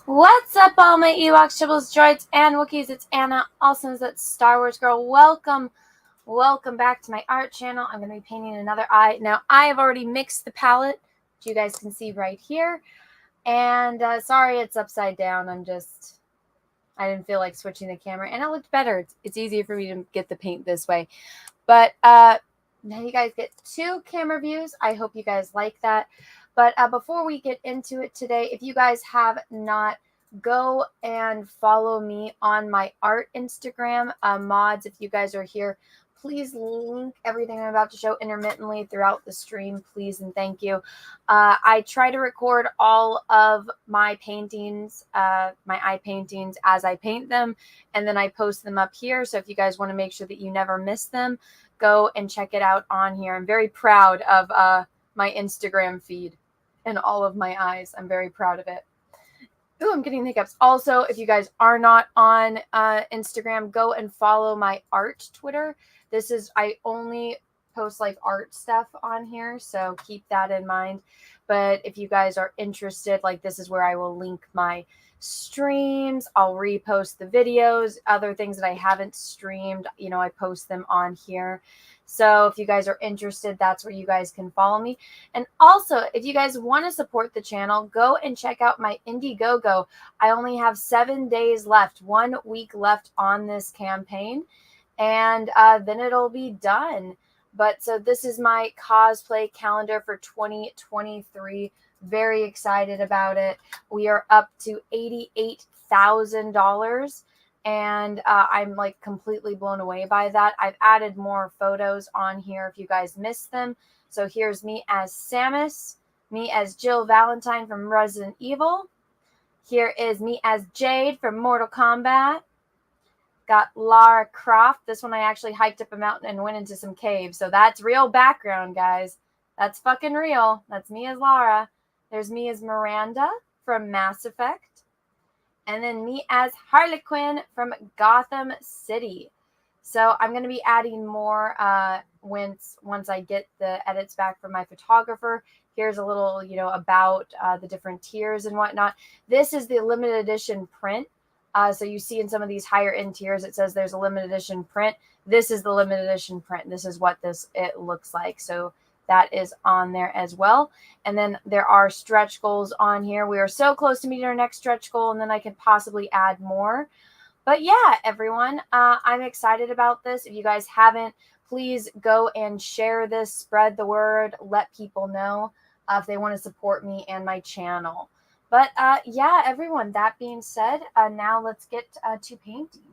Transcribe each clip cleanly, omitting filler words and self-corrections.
What's up, all my Ewoks, Tribbles, Droids, and Wookiees? It's Anna, also known as Star Wars Girl. Welcome back to my art channel. I'm going to be painting another eye. Now, I have already mixed the palette, which you guys can see right here. And sorry it's upside down. I didn't feel like switching the camera, and it looked better. It's easier for me to get the paint this way. But now you guys get 2 camera views. I hope you guys like that. But before we get into it today, if you guys have not, go and follow me on my art Instagram. Mods, if you guys are here, please link everything I'm about to show intermittently throughout the stream, please and thank you. I try to record all of my paintings, my eye paintings, as I paint them, and then I post them up here. So if you guys want to make sure that you never miss them, go and check it out on here. I'm very proud of my Instagram feed and all of my eyes. I'm very proud of it. Ooh, I'm getting hiccups. Also, if you guys are not on Instagram, go and follow my art Twitter. I only post like art stuff on here, so keep that in mind. But if you guys are interested, like, this is where I will link my streams. I'll repost the videos, other things that I haven't streamed, I post them on here. So if you guys are interested, that's where you guys can follow me. And also, if you guys want to support the channel, go and check out my Indiegogo. I only have 7 days left, 1 week left on this campaign, and then it'll be done. But so this is my cosplay calendar for 2023. Very excited about it. We are up to $88,000. And I'm like completely blown away by that. I've added more photos on here if you guys missed them. So here's me as Samus, me as Jill Valentine from Resident Evil. Here is me as Jade from Mortal Kombat. Got Lara Croft. This one I actually hiked up a mountain and went into some caves. So that's real background, guys. That's fucking real. That's me as Lara. There's me as Miranda from Mass Effect. And then me as Harley Quinn from Gotham City. So I'm going to be adding more once I get the edits back from my photographer. Here's a little, about the different tiers and whatnot. This is the limited edition print. So you see in some of these higher end tiers, it says there's a limited edition print. This is the limited edition print. This is what it looks like. So that is on there as well. And then there are stretch goals on here. We are so close to meeting our next stretch goal, and then I could possibly add more. But yeah, everyone, I'm excited about this. If you guys haven't, please go and share this, spread the word, let people know if they want to support me and my channel. But yeah, everyone, that being said, now let's get to painting.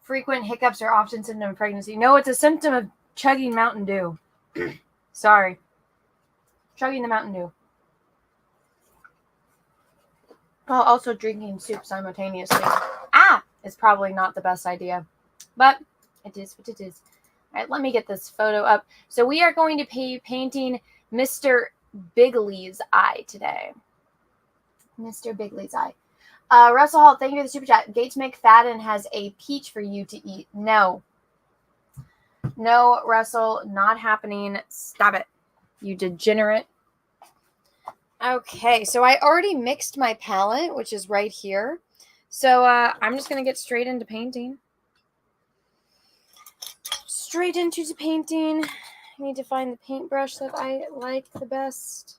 Frequent hiccups are often symptom of pregnancy. No, it's a symptom of chugging Mountain Dew. Sorry. Chugging the Mountain Dew. While also drinking soup simultaneously. It's probably not the best idea. But it is what it is. All right, let me get this photo up. So we are going to be painting MrBigly's eye today. MrBigly's eye. Russell Hall, thank you for the super chat. Gates McFadden has a peach for you to eat. No, Russell, not happening. Stop it, you degenerate. Okay, so I already mixed my palette, which is right here. So I'm just going to get straight into painting. I need to find the paintbrush that I like the best.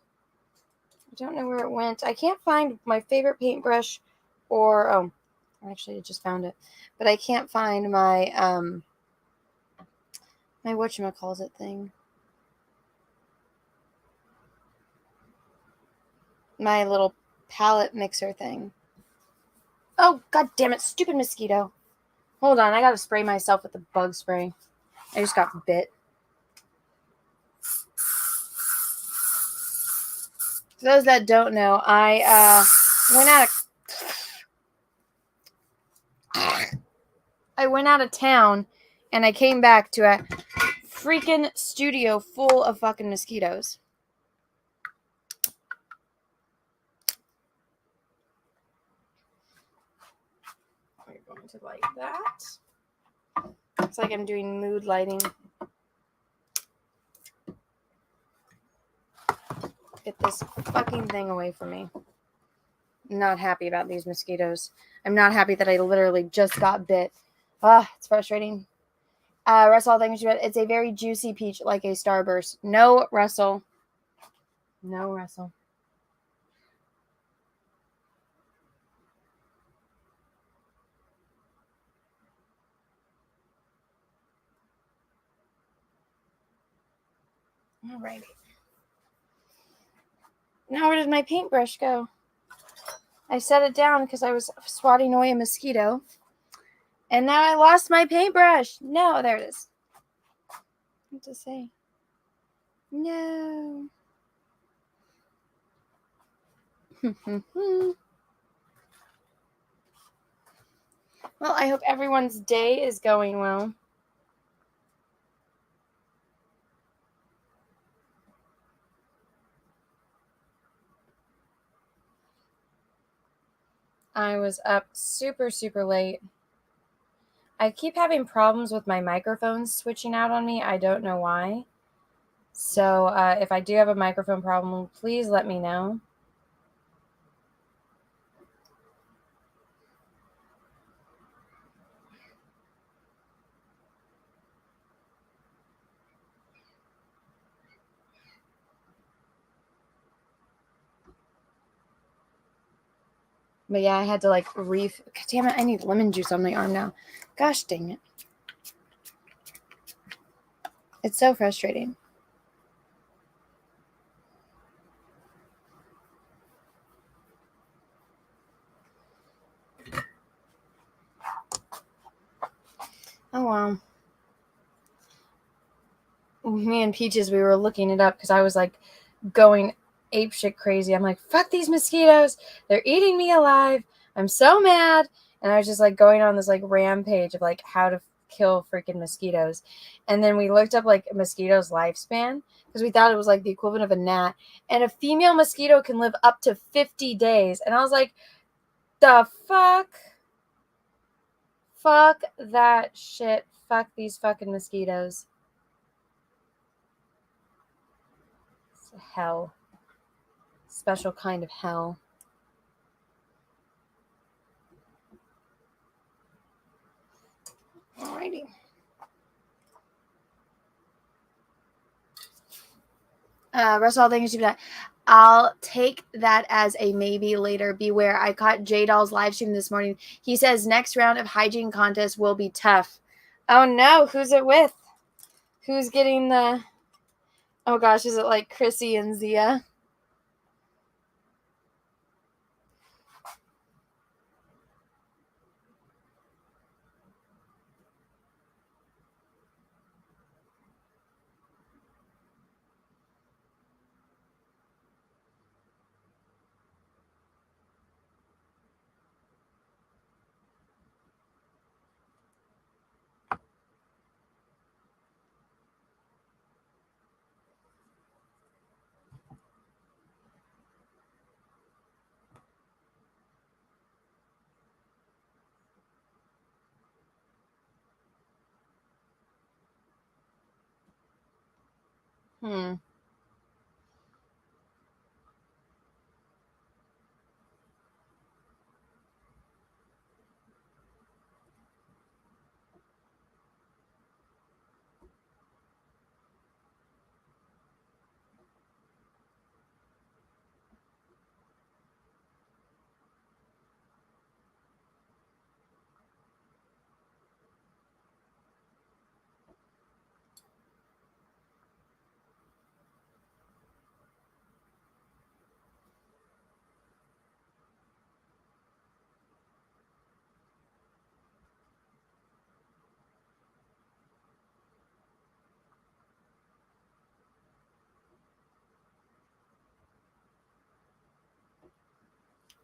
I don't know where it went. I can't find my favorite paintbrush. Or, actually, I just found it. But I can't find my, my whatchamacallit thing. My little palette mixer thing. Oh, god damn it, stupid mosquito. Hold on, I gotta spray myself with the bug spray. I just got bit. For those that don't know, I went out of town, and I came back to a freaking studio full of fucking mosquitoes. We're going to light that. It's like I'm doing mood lighting. Get this fucking thing away from me. I'm not happy about these mosquitoes. I'm not happy that I literally just got bit. It's frustrating. Russell, thank you. It's a very juicy peach, like a starburst. No, Russell. No, Russell. Alrighty. Now where did my paintbrush go? I set it down because I was swatting away a mosquito. And now I lost my paintbrush. No, there it is. What to say? No. Well, I hope everyone's day is going well. I was up super, super late. I keep having problems with my microphones switching out on me. I don't know why. So if I do have a microphone problem, please let me know. But yeah, I had to like damn it, I need lemon juice on my arm now. Gosh dang it. It's so frustrating. Oh wow. Me and Peaches, we were looking it up because I was like going apeshit crazy. I'm like, fuck these mosquitoes. They're eating me alive. I'm so mad. And I was just like going on this like rampage of like how to kill freaking mosquitoes. And then we looked up like a mosquito's lifespan because we thought it was like the equivalent of a gnat. And a female mosquito can live up to 50 days. And I was like, the fuck? Fuck that shit. Fuck these fucking mosquitoes. It's hell. Special kind of hell. Alrighty. Russell, thank you for that. I'll take that as a maybe later. Beware. I caught J Doll's live stream this morning. He says next round of hygiene contest will be tough. Oh no, who's it with? Who's getting the... Oh gosh, is it like Chrissy and Zia?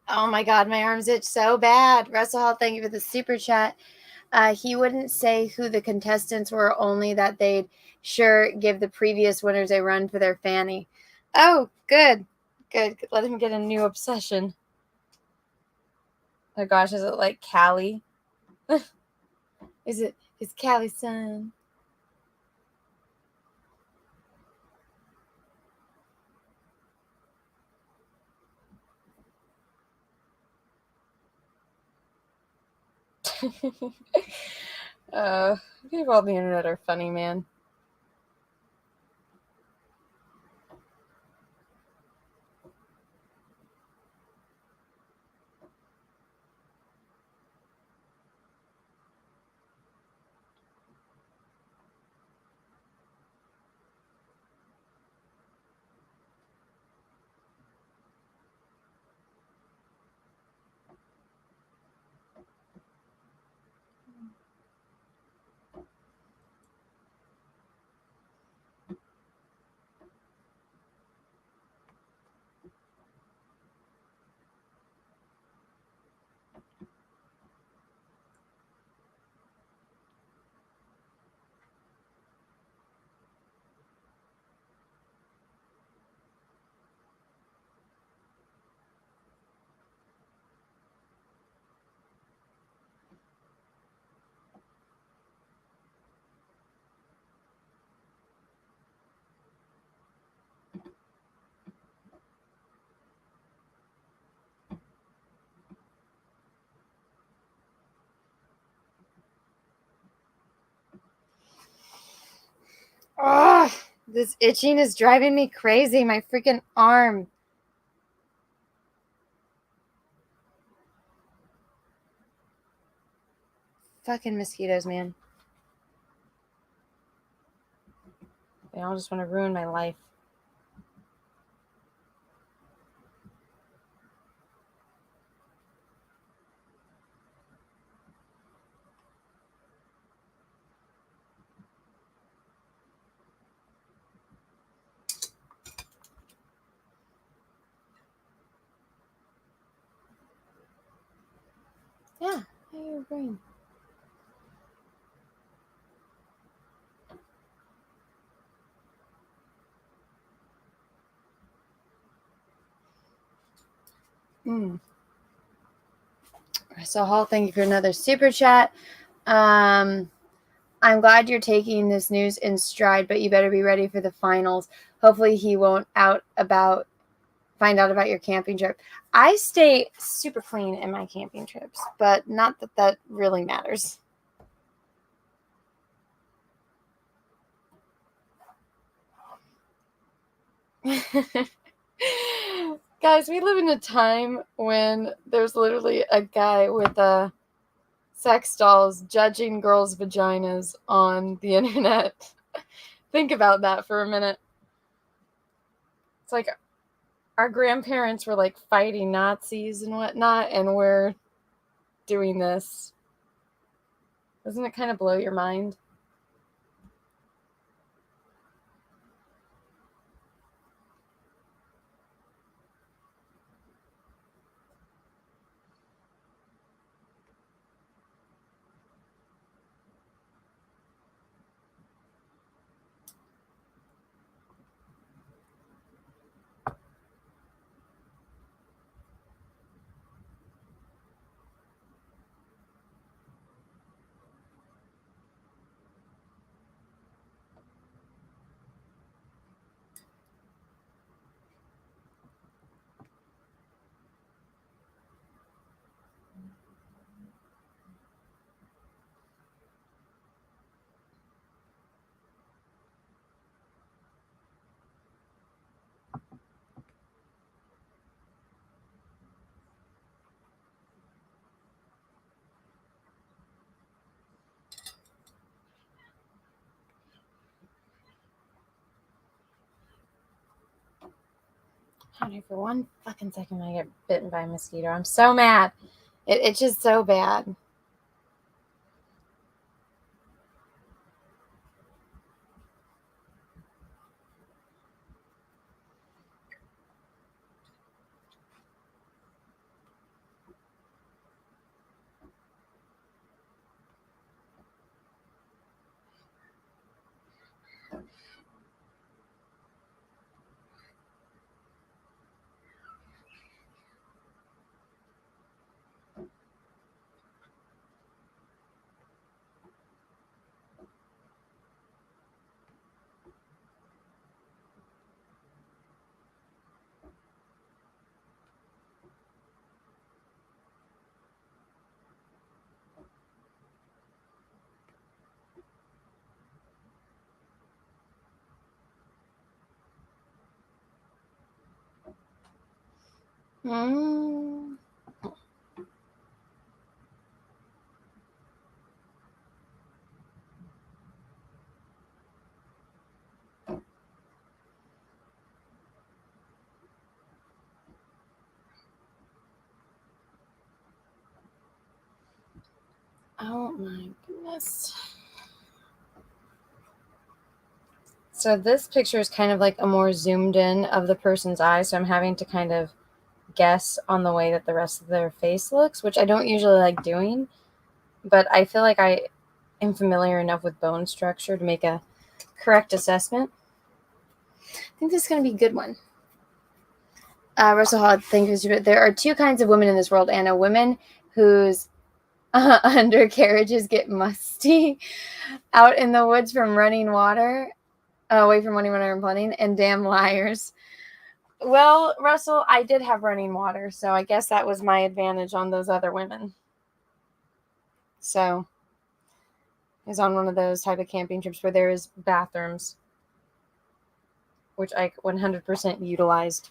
Oh my god, my arms itch so bad. Russell Hall, thank you for the super chat. He wouldn't say who the contestants were, only that they'd sure give the previous winners a run for their fanny. Oh, good. Good. Let him get a new obsession. Oh gosh, is it like Callie? Is Callie's son? People on the internet are funny, man. Oh, this itching is driving me crazy. My freaking arm. Fucking mosquitoes, man. They all just want to ruin my life. Yeah, how your brain? So, Hall, thank you for another super chat. I'm glad you're taking this news in stride, but you better be ready for the finals. Hopefully, he won't find out about your camping trip. I stay super clean in my camping trips, but not that really matters. Guys, we live in a time when there's literally a guy with sex dolls judging girls' vaginas on the internet. Think about that for a minute. It's like our grandparents were like fighting Nazis and whatnot, and we're doing this. Doesn't it kind of blow your mind? Honey, for one fucking second I get bitten by a mosquito. I'm so mad. It's just so bad. Mm. Oh my goodness. So this picture is kind of like a more zoomed in of the person's eyes. So I'm having to kind of guess on the way that the rest of their face looks, which I don't usually like doing. But I feel like I am familiar enough with bone structure to make a correct assessment. I think this is going to be a good one. Russell Hall, thank you. There are two kinds of women in this world, Anna. Women whose undercarriages get musty out in the woods from running water, away from running water and plenty, and damn liars. Well, Russell, I did have running water, so I guess that was my advantage on those other women. So I was on one of those type of camping trips where there is bathrooms, which I 100% utilized.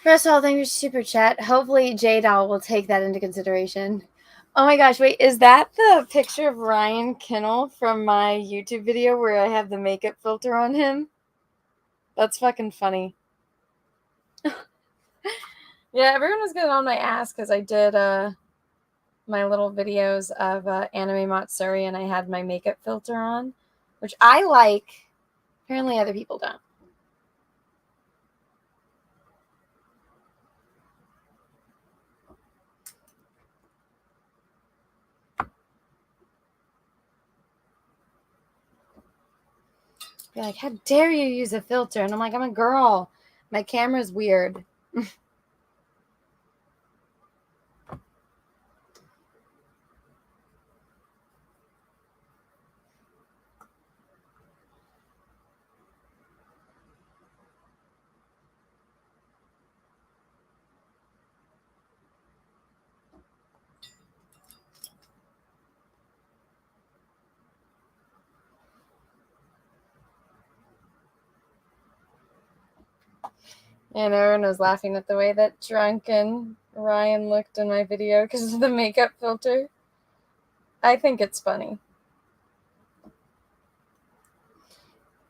Russell, thank you for super chat. Hopefully J-Doll will take that into consideration. Oh my gosh, wait, is that the picture of Ryan Kinnell from my YouTube video where I have the makeup filter on him? That's fucking funny. Yeah, everyone was getting on my ass because I did my little videos of anime Matsuri and I had my makeup filter on, which I like. Apparently other people don't. You're like, how dare you use a filter? And I'm like, I'm a girl. My camera's weird. And everyone was laughing at the way that drunken Ryan looked in my video because of the makeup filter. I think it's funny.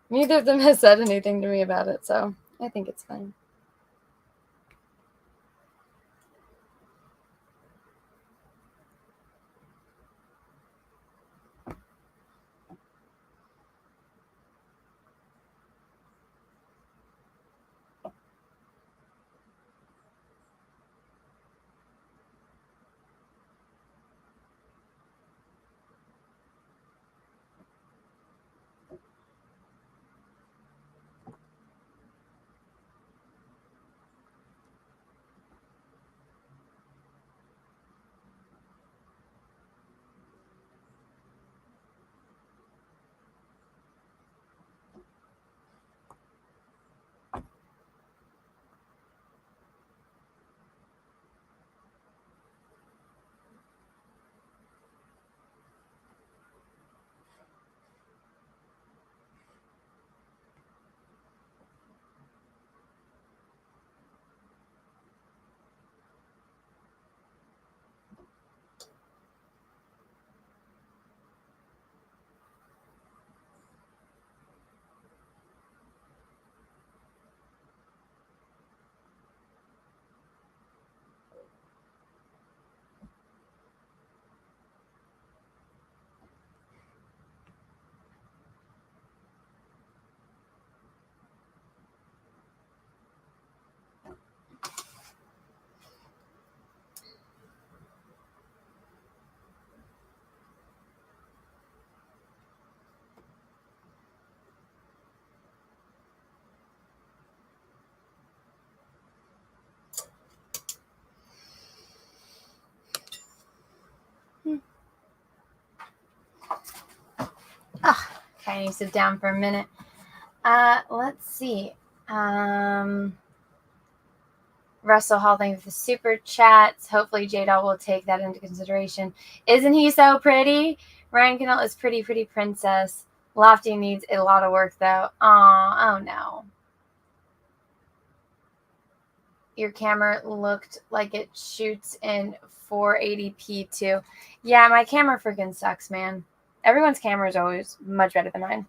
Neither of them has said anything to me about it, so I think it's fine. I need to sit down for a minute. Let's see. Russell Hall, thank you for the super chats. Hopefully J-Doll will take that into consideration. Isn't he so pretty? Ryan Cannell is pretty princess. Lofty needs a lot of work though. Oh no. Your camera looked like it shoots in 480p too. Yeah, my camera freaking sucks, man. Everyone's camera is always much better than mine.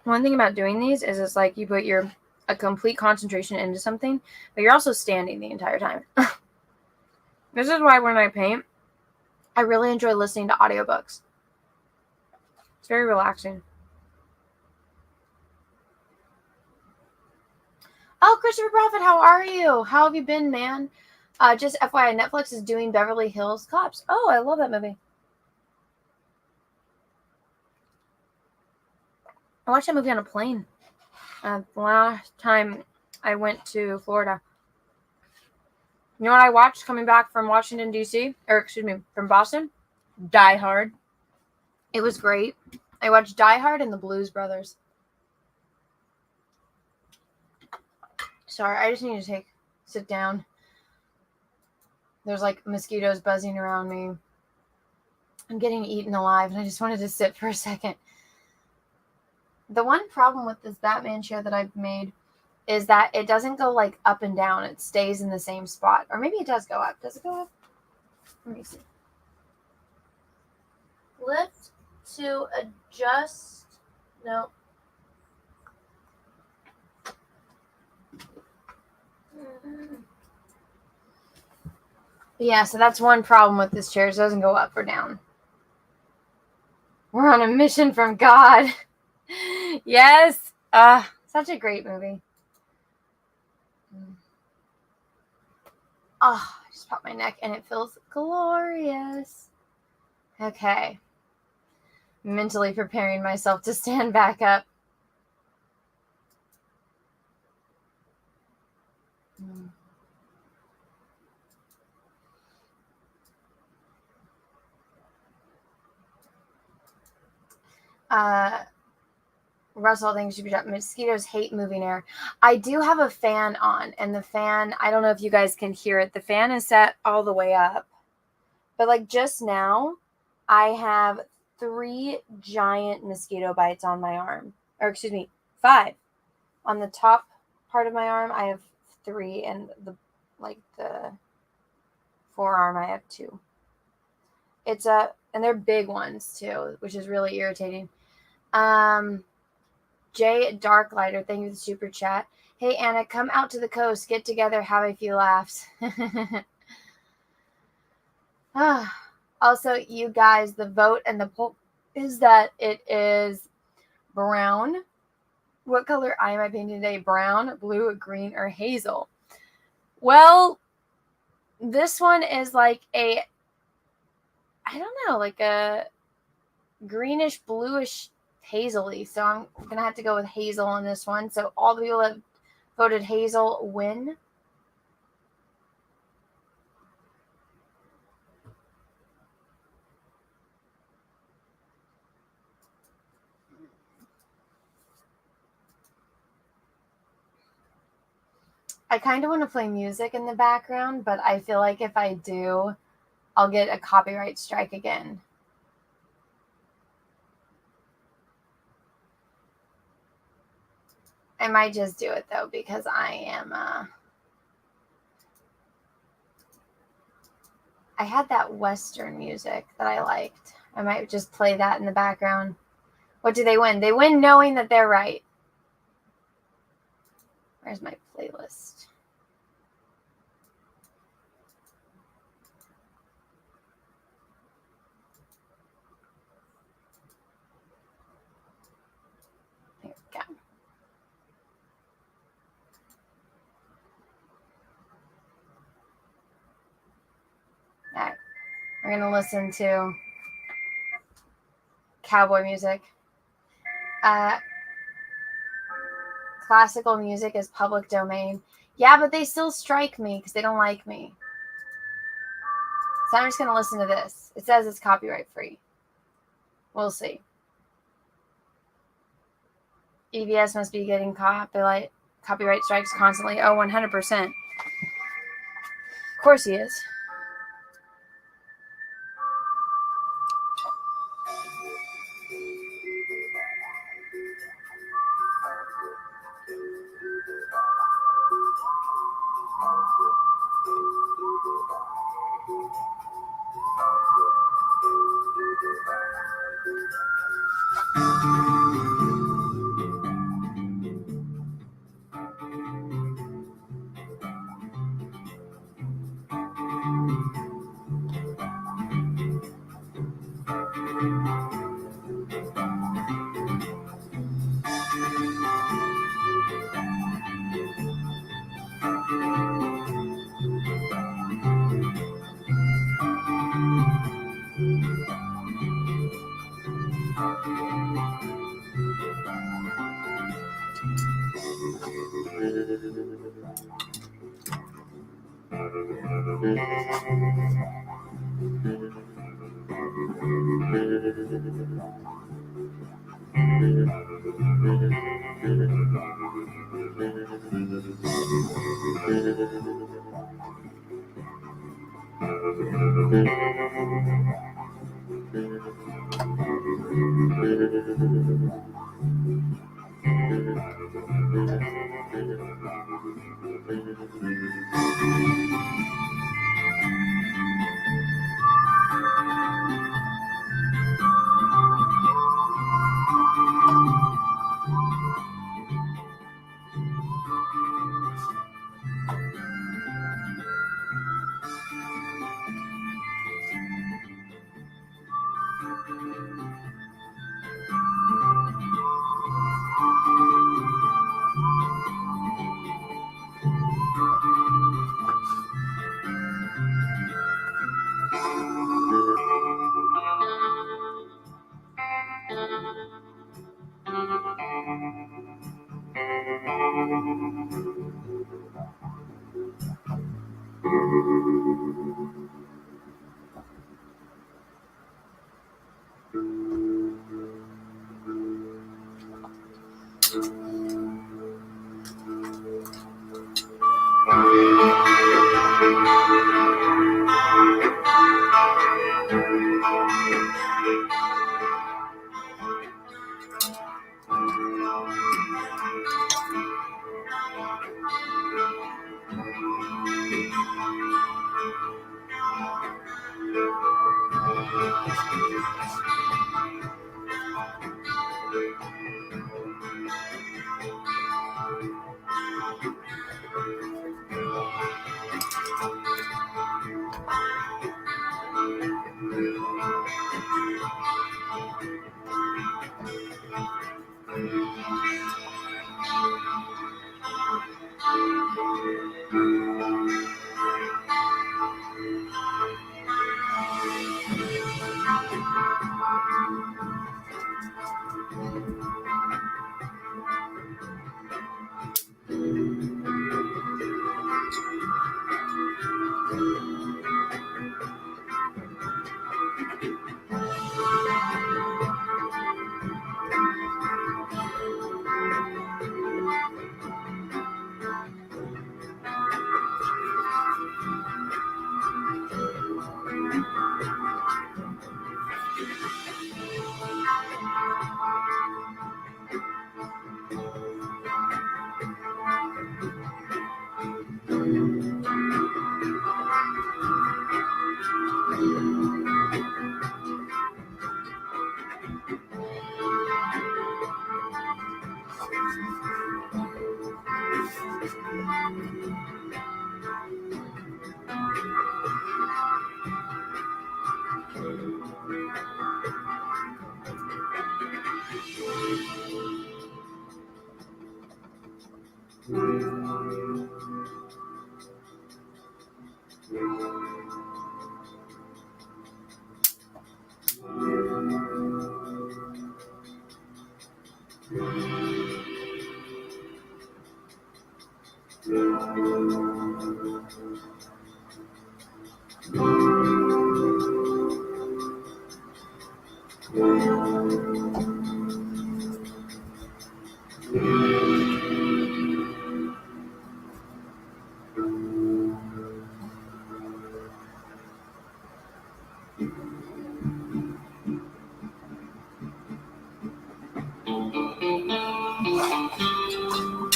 One thing about doing these is it's like you put a complete concentration into something, but you're also standing the entire time. This is why when I paint, I really enjoy listening to audiobooks. It's very relaxing. Oh, Christopher Prophet, how are you? How have you been, man? Just FYI, Netflix is doing Beverly Hills Cops. Oh, I love that movie. I watched that movie on a plane. The last time I went to Florida. You know what I watched coming back from Washington, D.C.? Or, excuse me, from Boston? Die Hard. It was great. I watched Die Hard and the Blues Brothers. Sorry, I just need to sit down. There's like mosquitoes buzzing around me. I'm getting eaten alive, and I just wanted to sit for a second. The one problem with this Batman chair that I've made is that it doesn't go like up and down. It stays in the same spot. Or maybe it does go up. Does it go up? Let me see. Lift to adjust. No. Yeah, so that's one problem with this chair. It doesn't go up or down. We're on a mission from God. Yes. Such a great movie. Oh, I just popped my neck and it feels glorious. Okay. Mentally preparing myself to stand back up. Russell thinks should be done. Mosquitoes hate moving air. I do have a fan on, and the fan, I don't know if you guys can hear it. The fan is set all the way up. But like just now, I have 3 giant mosquito bites on my arm. Or excuse me, 5. On the top part of my arm, I have 3, and the forearm, I have 2. And they're big ones too, which is really irritating. Jay Darklighter, thank you for the super chat. Hey Anna, come out to the coast, get together, have a few laughs. Also, you guys, the vote and the poll is that it is brown. What color eye am I painting today? Brown, blue, green, or hazel? Well, this one is like I don't know, like a greenish, bluish, hazily. So I'm going to have to go with hazel on this one. So all the people that voted hazel win. I kind of want to play music in the background, but I feel like if I do, I'll get a copyright strike again. I might just do it though, because I am, I had that Western music that I liked. I might just play that in the background. What do they win? They win knowing that they're right. Where's my playlist? There we go. All right. We're going to listen to cowboy music. Classical music is public domain. Yeah, but they still strike me because they don't like me. So I'm just going to listen to this. It says it's copyright free. We'll see. EBS must be getting copyright strikes constantly. Oh, 100%. Of course he is.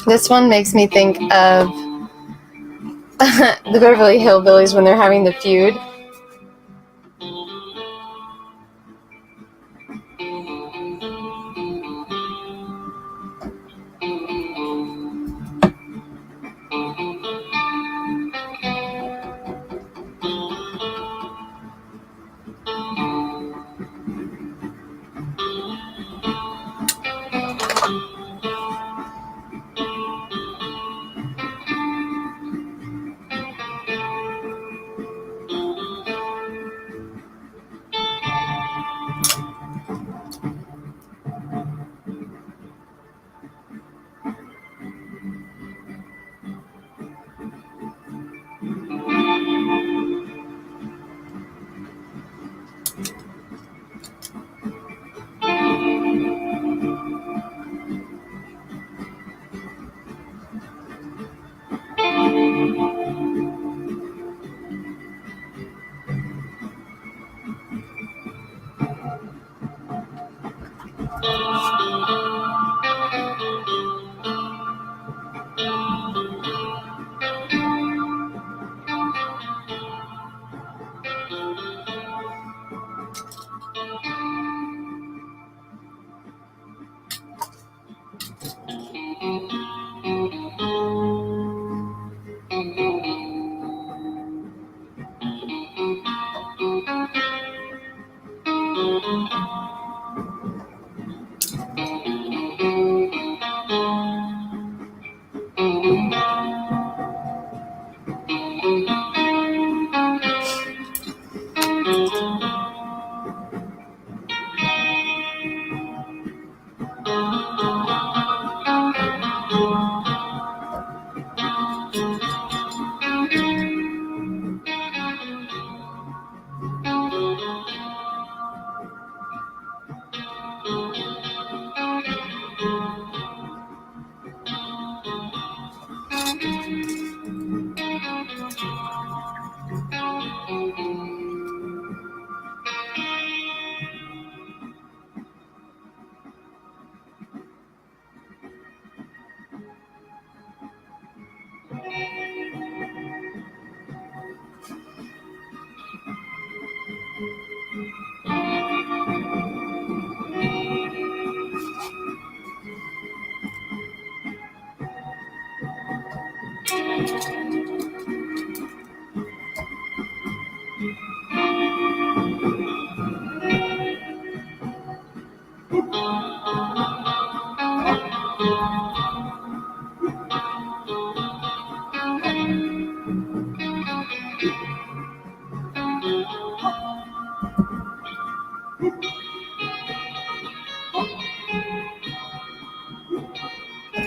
This one makes me think of the Beverly Hillbillies when they're having the feud.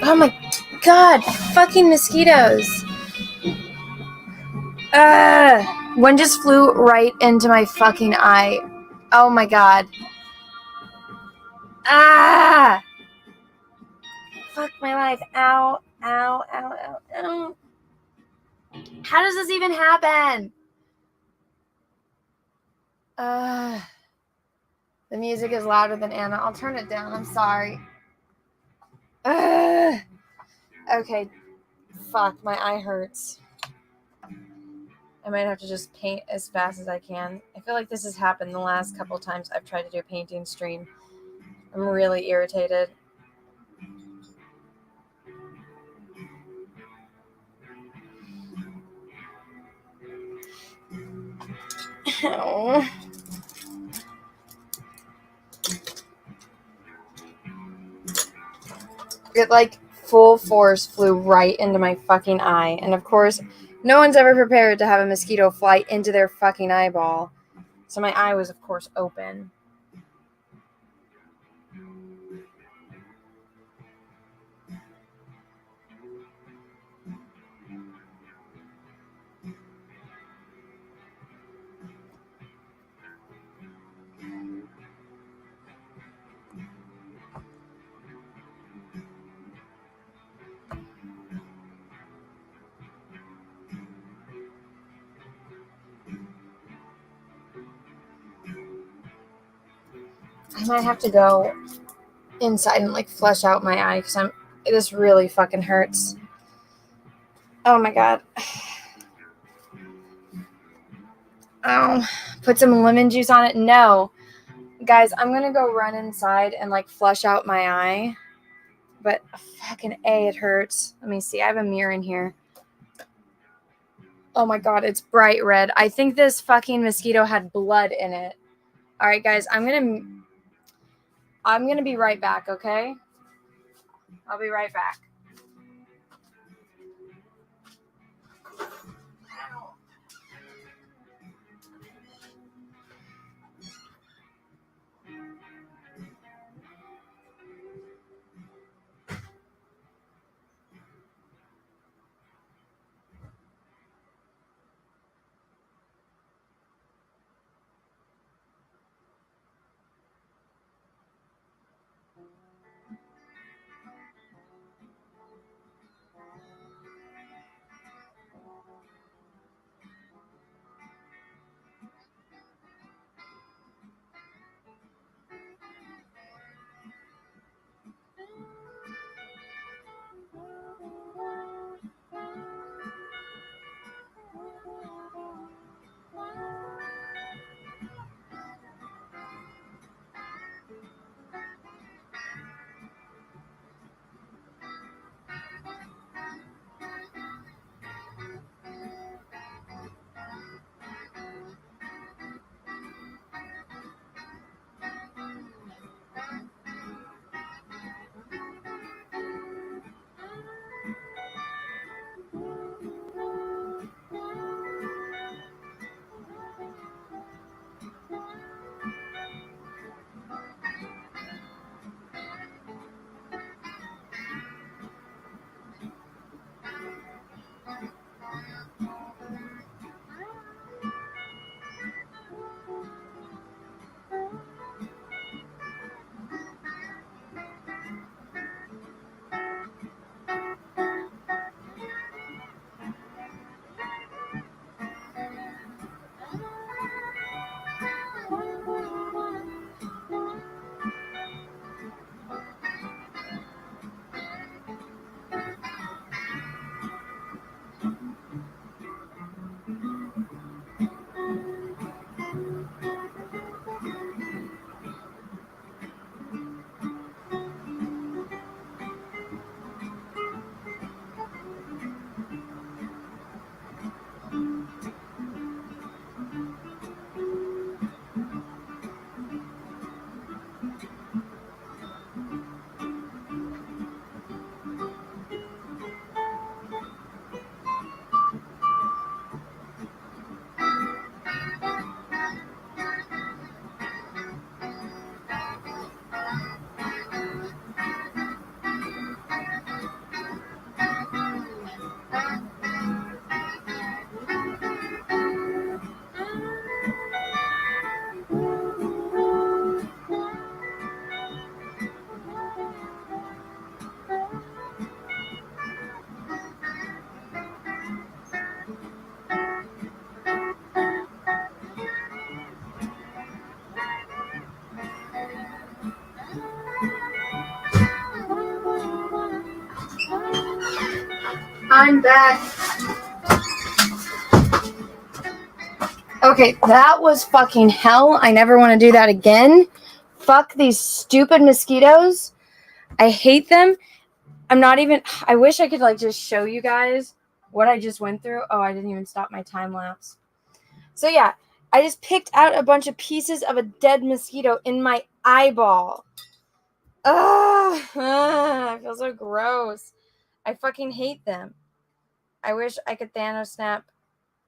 Oh my god, fucking mosquitoes. One just flew right into my fucking eye. Oh my god. Ah! Fuck my life. Ow, ow, ow, ow, ow. How does this even happen? The music is louder than Anna. I'll turn it down. I'm sorry. Okay. Fuck, my eye hurts. I might have to just paint as fast as I can. I feel like this has happened the last couple times I've tried to do a painting stream. I'm really irritated. Ow. It like full force flew right into my fucking eye. And of course, no one's ever prepared to have a mosquito fly into their fucking eyeball. So my eye was, of course, open. I might have to go inside and like flush out my eye because I'm This really fucking hurts. Oh my god. Oh, put some lemon juice on it? No. Guys, I'm gonna go run inside and like flush out my eye. But fucking A, it hurts. Let me see. I have a mirror in here. Oh my god, it's bright red. I think this fucking mosquito had blood in it. Alright, guys, I'm gonna be right back, okay? I'll be right back. I'm back. Okay, that was fucking hell. I never want to do that again. Fuck these stupid mosquitoes. I hate them. I wish I could like just show you guys what I just went through. Oh, I didn't even stop my time lapse. So yeah, I just picked out a bunch of pieces of a dead mosquito in my eyeball. Ugh, I feel so gross. I fucking hate them. I wish I could Thanos snap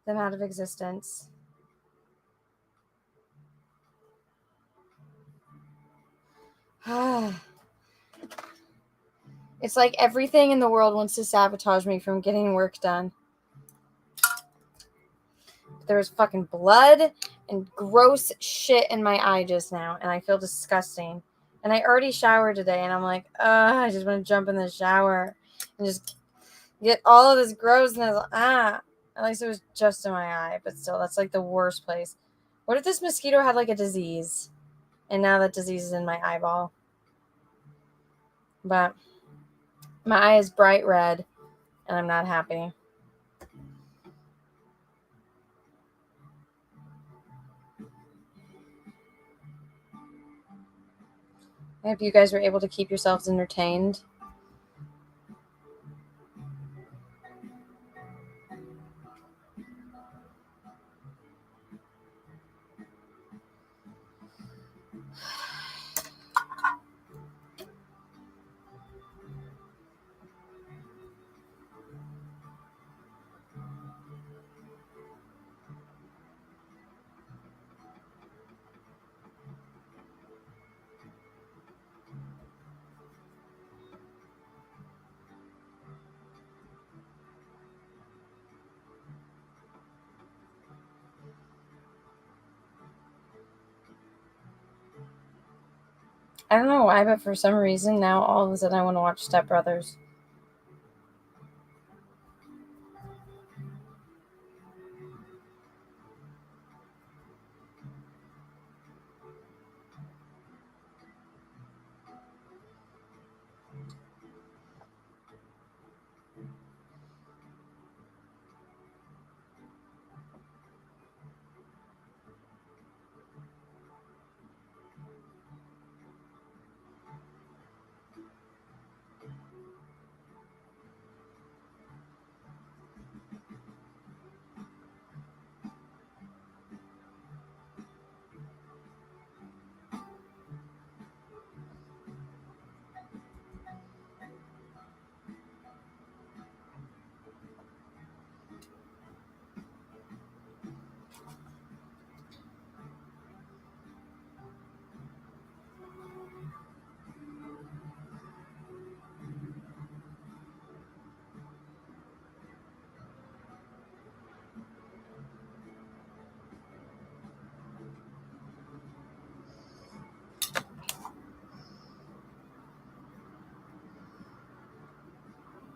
them out of existence. It's like everything in the world wants to sabotage me from getting work done. There's fucking blood and gross shit in my eye just now, and I feel disgusting. And I already showered today, and I'm like, I just want to jump in the shower and just get all of this grossness. At least it was just in my eye, but still, that's like the worst place. What if this mosquito had like a disease, and now that disease is in my eyeball? But My eye is bright red, and I'm not happy. I hope you guys were able to keep yourselves entertained. I don't know why, but for some reason now all of a sudden I want to watch Step Brothers.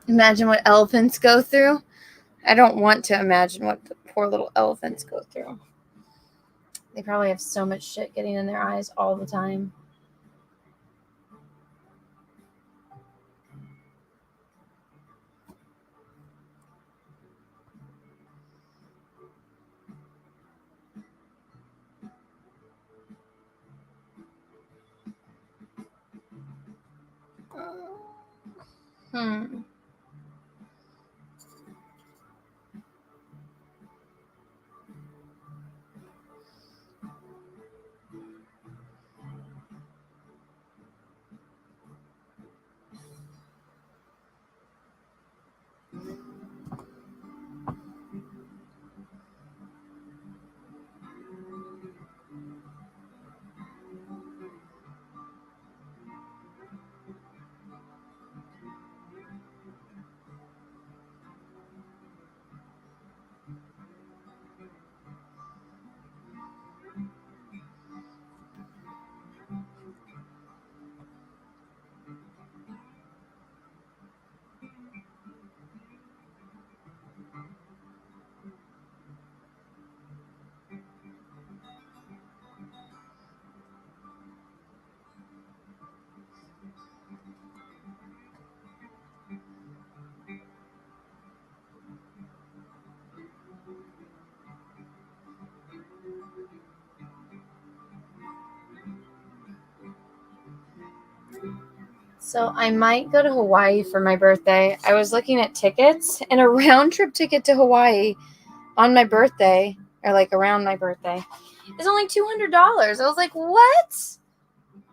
Imagine what elephants go through. I don't want to imagine what the poor little elephants go through. They probably have so much shit getting in their eyes all the time. Hmm. So I might go to Hawaii for my birthday. I was looking at tickets, and a round trip ticket to Hawaii on my birthday, or like around my birthday, is only $200. I was like, what?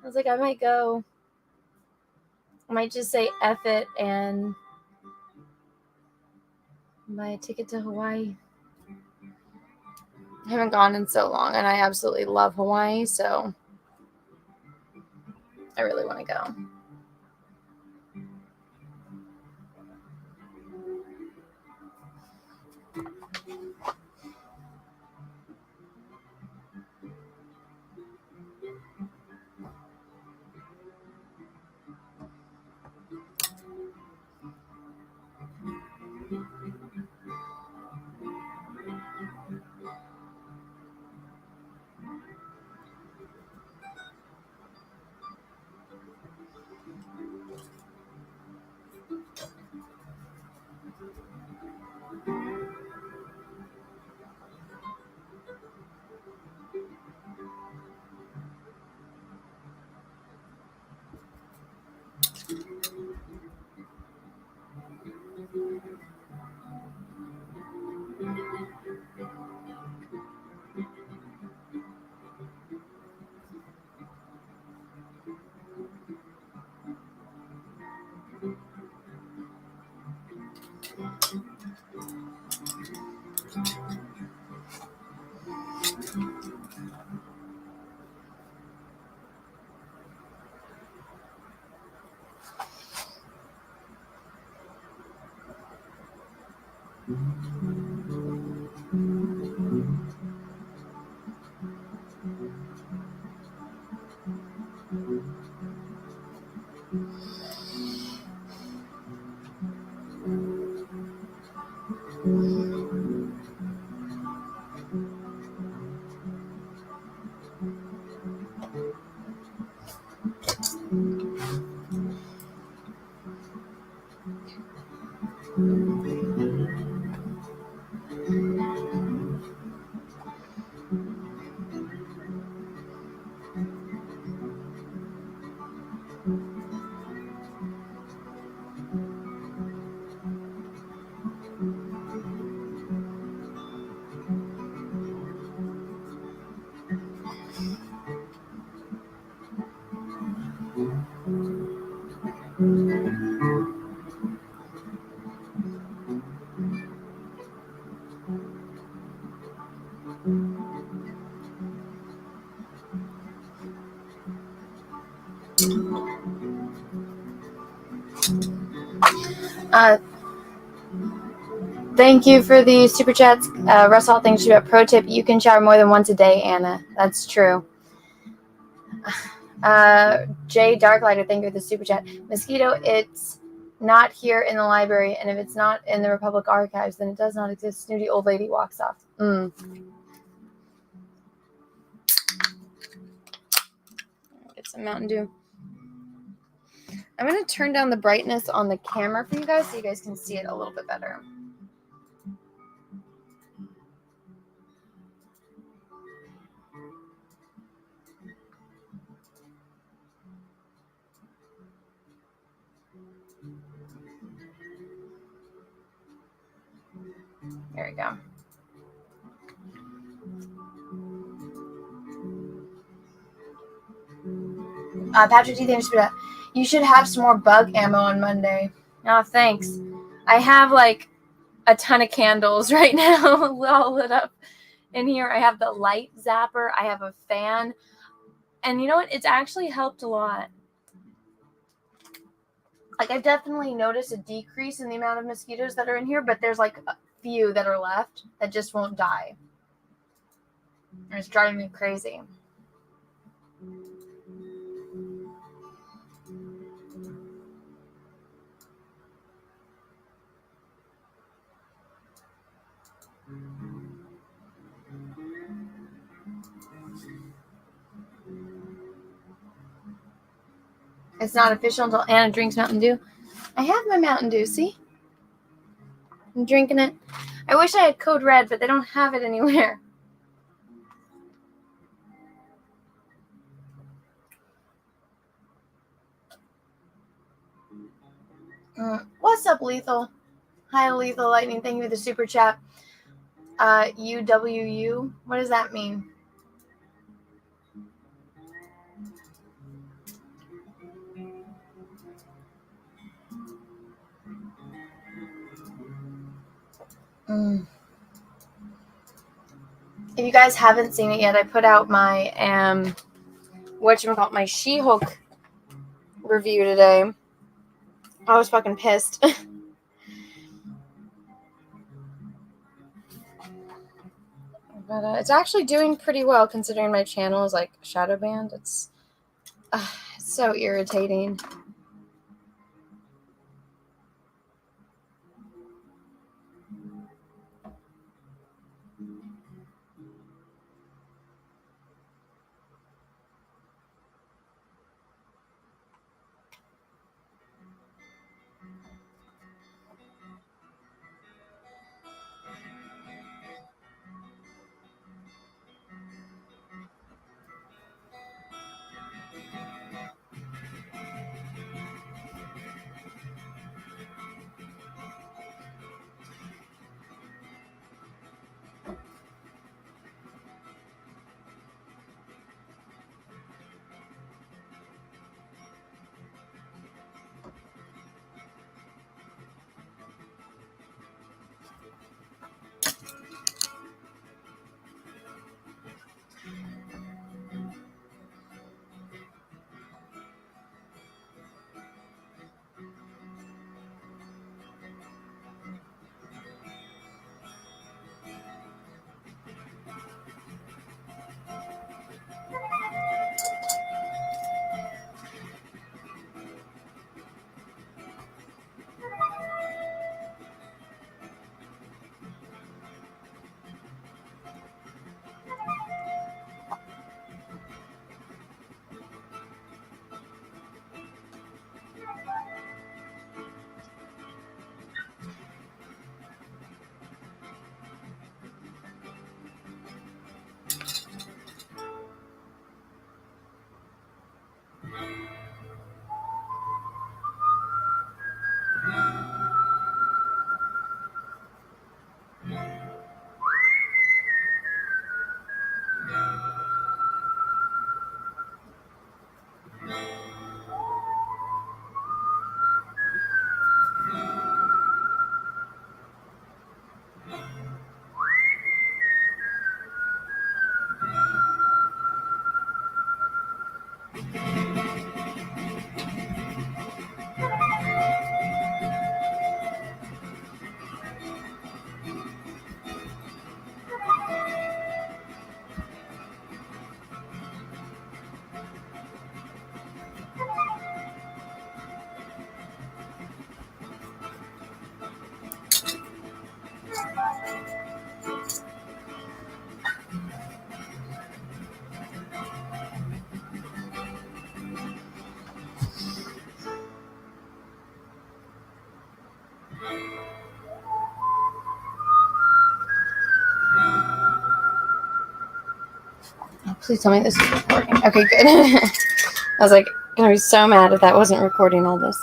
I was like, I might go. I might just say F it and buy a ticket to Hawaii. I haven't gone in so long, and I absolutely love Hawaii, so I really want to go. Thank you for the super chats. Russell, thanks for a pro tip. You can shower more than once a day, Anna. That's true. Jay Darklighter, thank you for the super chat. Mosquito, it's not here in the library, and if it's not in the Republic Archives, then it does not exist. Snooty old lady walks off. Get some Mountain Dew. I'm going to turn down the brightness on the camera for you guys so you guys can see it a little bit better. There we go. Patrick T, thanks for that. You should have some more bug ammo on Monday. Oh, thanks. I have like a ton of candles right now all lit up in here. I have the light zapper. I have a fan. And you know what? It's actually helped a lot. Like, I've definitely noticed a decrease in the amount of mosquitoes that are in here, but there's like a few that are left that just won't die. And it's driving me crazy. It's not official until Anna drinks Mountain Dew. I have my Mountain Dew, see? I'm drinking it. I wish I had Code Red, but they don't have it anywhere. What's up, Lethal? Hi, Lethal Lightning. Thank you for the super chat. UWU. What does that mean? If you guys haven't seen it yet, I put out my my She-Hulk review today. I was fucking pissed. But it's actually doing pretty well considering my channel is like shadow banned. It's so irritating. Please tell me this is recording. Okay, good. I was like, I'm gonna be so mad if that wasn't recording all this.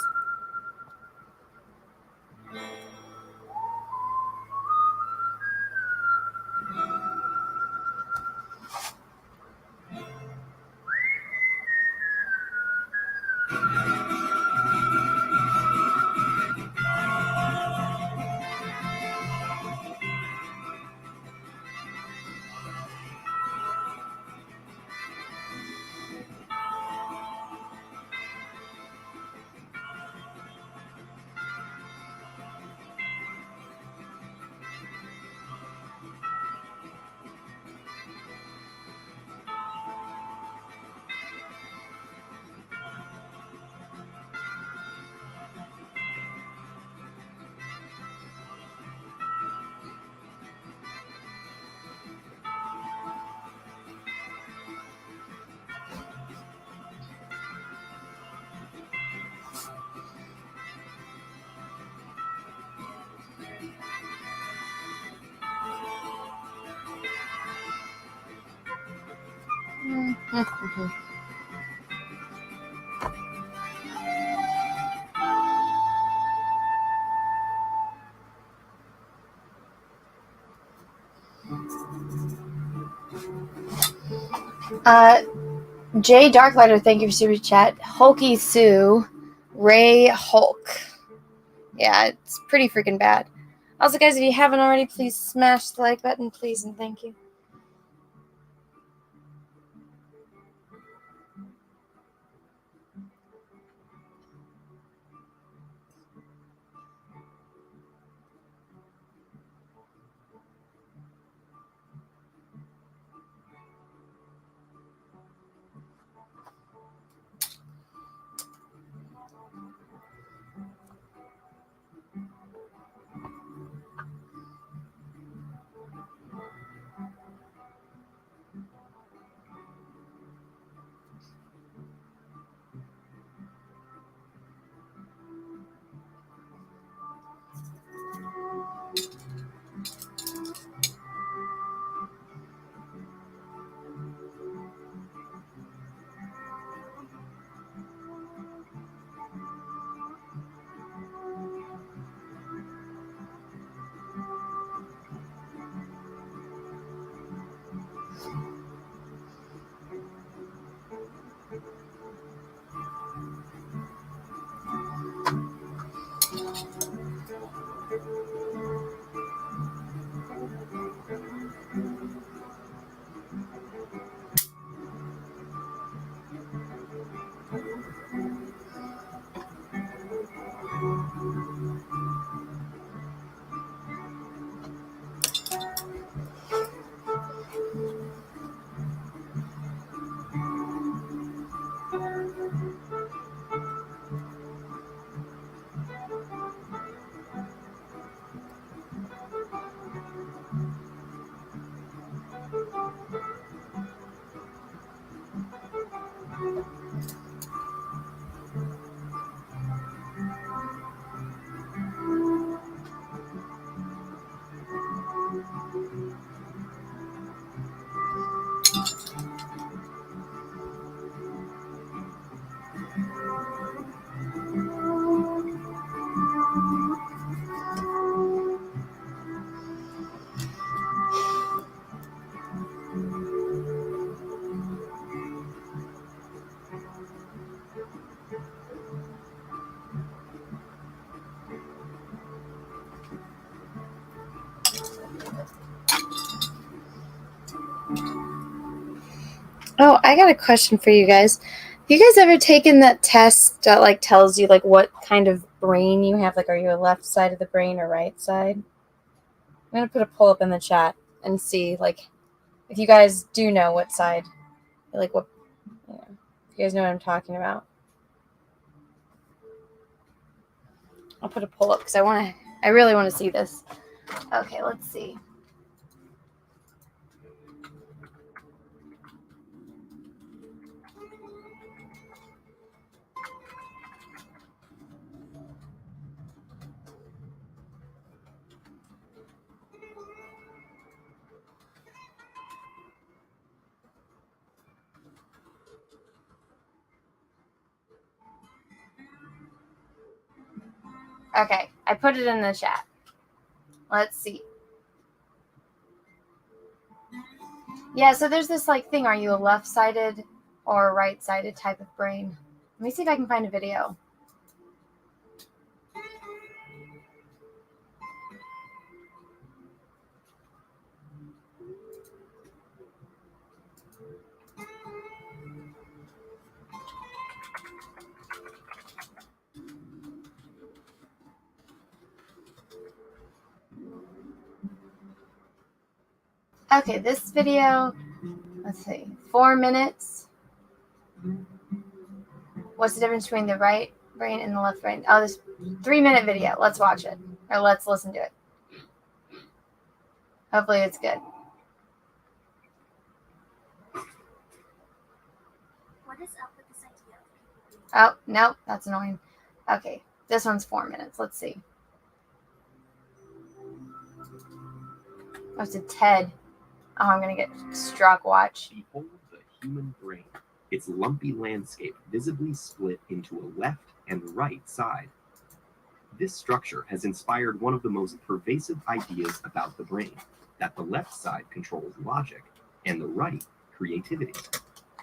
Jay Darklighter, thank you for super chat. Hulky Sue, Ray Hulk. Yeah, it's pretty freaking bad. Also, guys, if you haven't already, please smash the like button, please, and thank you. Oh, I got a question for you guys. Have you guys ever taken that test that like tells you like what kind of brain you have? Like, are you a left side of the brain or right side? I'm gonna put a poll up in the chat and see like if you guys do know what side, like what, you know, if you guys know what I'm talking about. I'll put a poll up because I really want to see this. Okay, let's see. Okay, I put it in the chat. Let's see. Yeah, so there's this like thing. Are you a left-sided or right-sided type of brain? Let me see if I can find a video. Okay, this video, let's see, 4 minutes. What's the difference between the right brain and the left brain? Oh, this 3-minute video. Let's watch it, or let's listen to it. Hopefully it's good. What is up with this idea? Oh, nope, that's annoying. Okay, this one's 4 minutes. Let's see. Oh, it's a TED. Oh, I'm going to get struck. Watch. Behold the human brain, its lumpy landscape visibly split into a left and right side. This structure has inspired one of the most pervasive ideas about the brain, that the left side controls logic and the right creativity.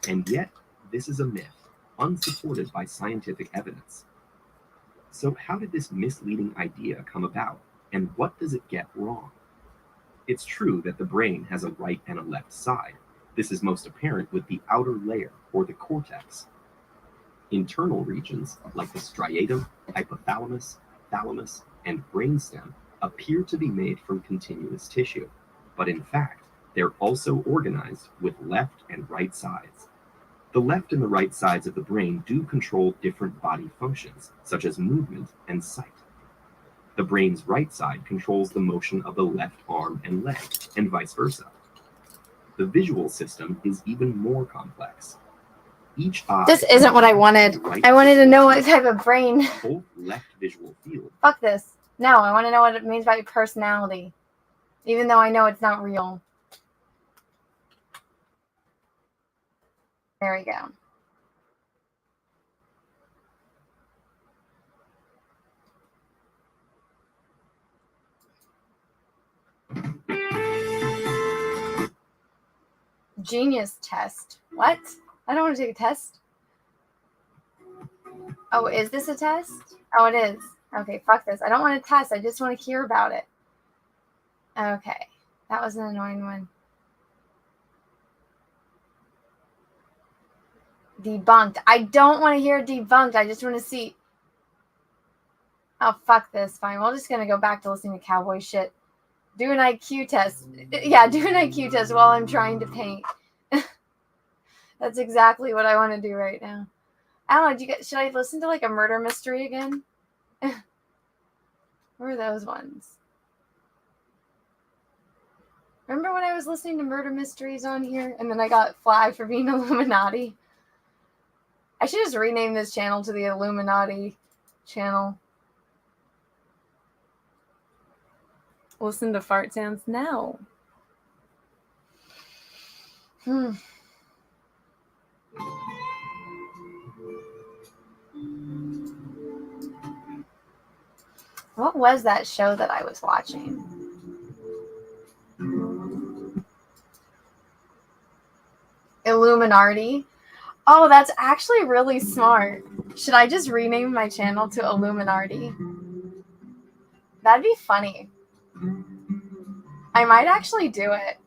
And yet, this is a myth, unsupported by scientific evidence. So how did this misleading idea come about, and what does it get wrong? It's true that the brain has a right and a left side. This is most apparent with the outer layer, or the cortex. Internal regions, like the striatum, hypothalamus, thalamus, and brainstem, appear to be made from continuous tissue, but in fact, they're also organized with left and right sides. The left and the right sides of the brain do control different body functions, such as movement and sight. The brain's right side controls the motion of the left arm and leg, and vice versa. The visual system is even more complex. Each eye. This isn't what I wanted. I wanted to know what type of brain. Both left visual field. Fuck this. No, I want to know what it means by personality, even though I know it's not real. There we go. Genius test. What? I don't want to take a test. Oh, is this a test? Oh, it is. Okay, fuck this. I don't want to test. I just want to hear about it. Okay. That was an annoying one. Debunked. I don't want to hear debunked. I just want to see. Oh, fuck this. Fine. We're just going to go back to listening to cowboy shit. Do an IQ test. Yeah, do an IQ test while I'm trying to paint. That's exactly what I want to do right now. I don't know. Should I listen to like a murder mystery again? Where are those ones? Remember when I was listening to murder mysteries on here and then I got flagged for being Illuminati? I should just rename this channel to the Illuminati channel. Listen to fart sounds now. What was that show that I was watching? Illuminati. Oh, that's actually really smart. Should I just rename my channel to Illuminati? That'd be funny. I might actually do it.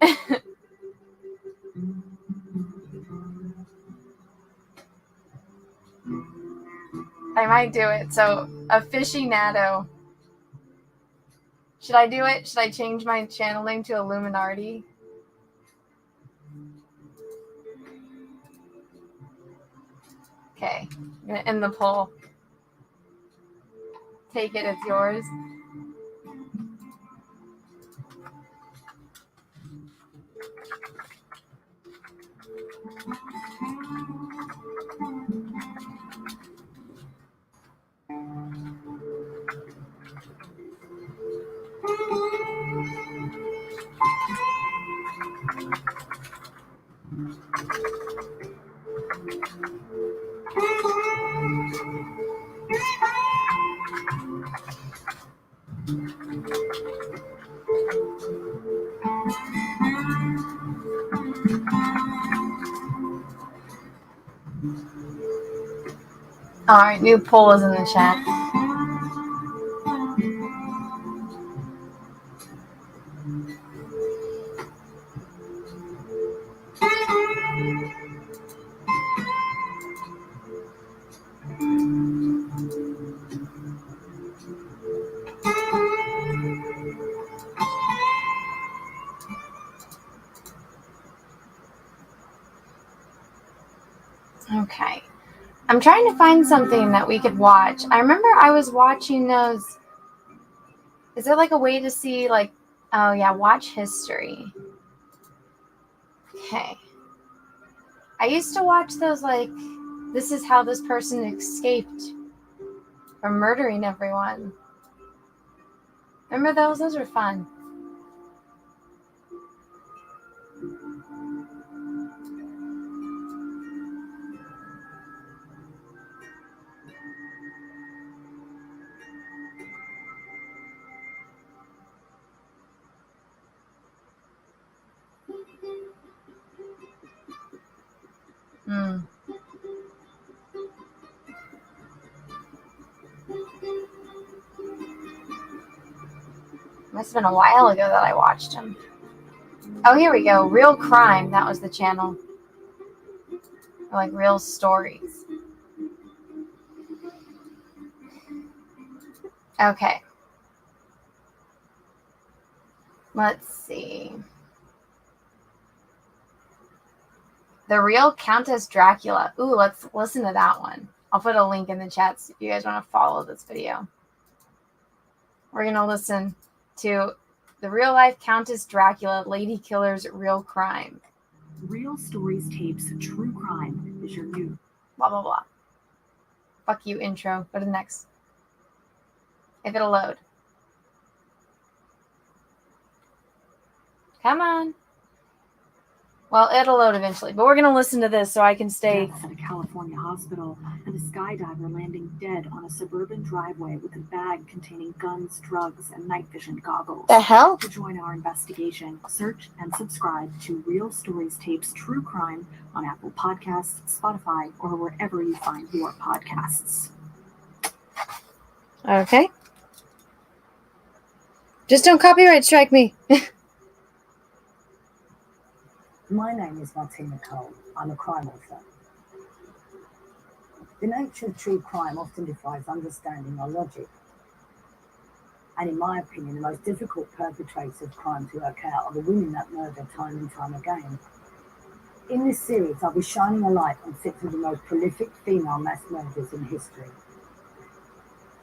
I might do it. So, aficionado. Should I do it? Should I change my channel name to Illuminati? Okay. I'm going to end the poll. Take it, it's yours. Alright, new poll is in the chat. Okay. I'm trying to find something that we could watch. I remember I was watching those. Is there like a way to see like, oh yeah, watch history. Okay. I used to watch those like, this is how this person escaped from murdering everyone. Remember those? Those were fun. Must have been a while ago that I watched them. Oh, here we go. Real Crime. That was the channel. Or like real stories. Okay. Let's see. The Real Countess Dracula. Ooh, let's listen to that one. I'll put a link in the chat if you guys want to follow this video. We're going to listen to The Real Life Countess Dracula, Lady Killer's Real Crime. Real Stories Tapes True Crime is your new... Blah, blah, blah. Fuck you, intro. Go to the next. If it'll load. Come on. Well, it'll load eventually, but we're going to listen to this so I can stay. Deaths at a California hospital and a skydiver landing dead on a suburban driveway with a bag containing guns, drugs, and night vision goggles. The hell? To join our investigation, search and subscribe to Real Stories Tapes True Crime on Apple Podcasts, Spotify, or wherever you find your podcasts. Okay. Just don't copyright strike me. My name is Martina Cole. I'm a crime author. The nature of true crime often defies understanding or logic. And in my opinion, the most difficult perpetrators of crime to work out are the women that murder time and time again. In this series, I'll be shining a light on 6 of the most prolific female mass murders in history.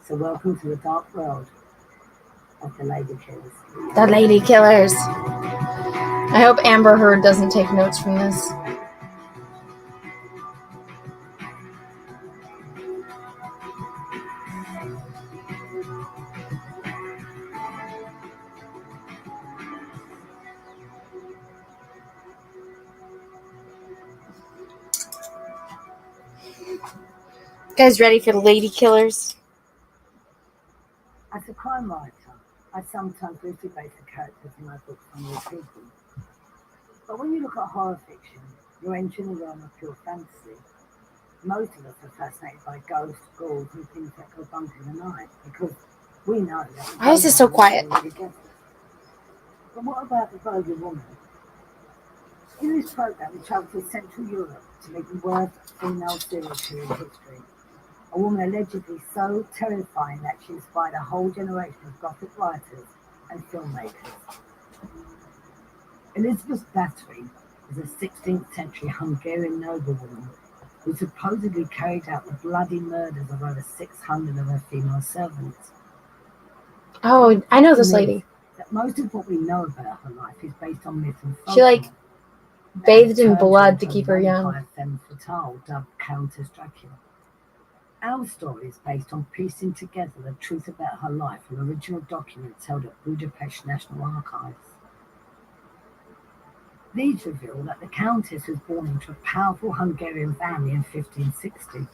So welcome to the dark world of the Lady Killers. The Lady Killers. I hope Amber Heard doesn't take notes from this. You guys ready for the Lady Killers? As a crime writer, I sometimes loosely base the characters in my books on real people. But when you look at horror fiction, you're entering the realm of pure fantasy. Most of us are fascinated by ghosts, ghouls, and things that go bump in the night because we know that. Why is this so quiet? But what about the vulgar woman? In this program, we travel to Central Europe to meet the worst female serial killer in history. A woman allegedly so terrifying that she inspired a whole generation of Gothic writers and filmmakers. Elizabeth Bathory is a 16th century Hungarian noblewoman who supposedly carried out the bloody murders of over 600 of her female servants. Oh, I know this lady. That most of what we know about her life is based on myth and folklore. She like bathed in blood to keep her young. Femme fatale dubbed Countess Dracula. Our story is based on piecing together the truth about her life from original documents held at Budapest National Archives. These reveal that the Countess was born into a powerful Hungarian family in 1560.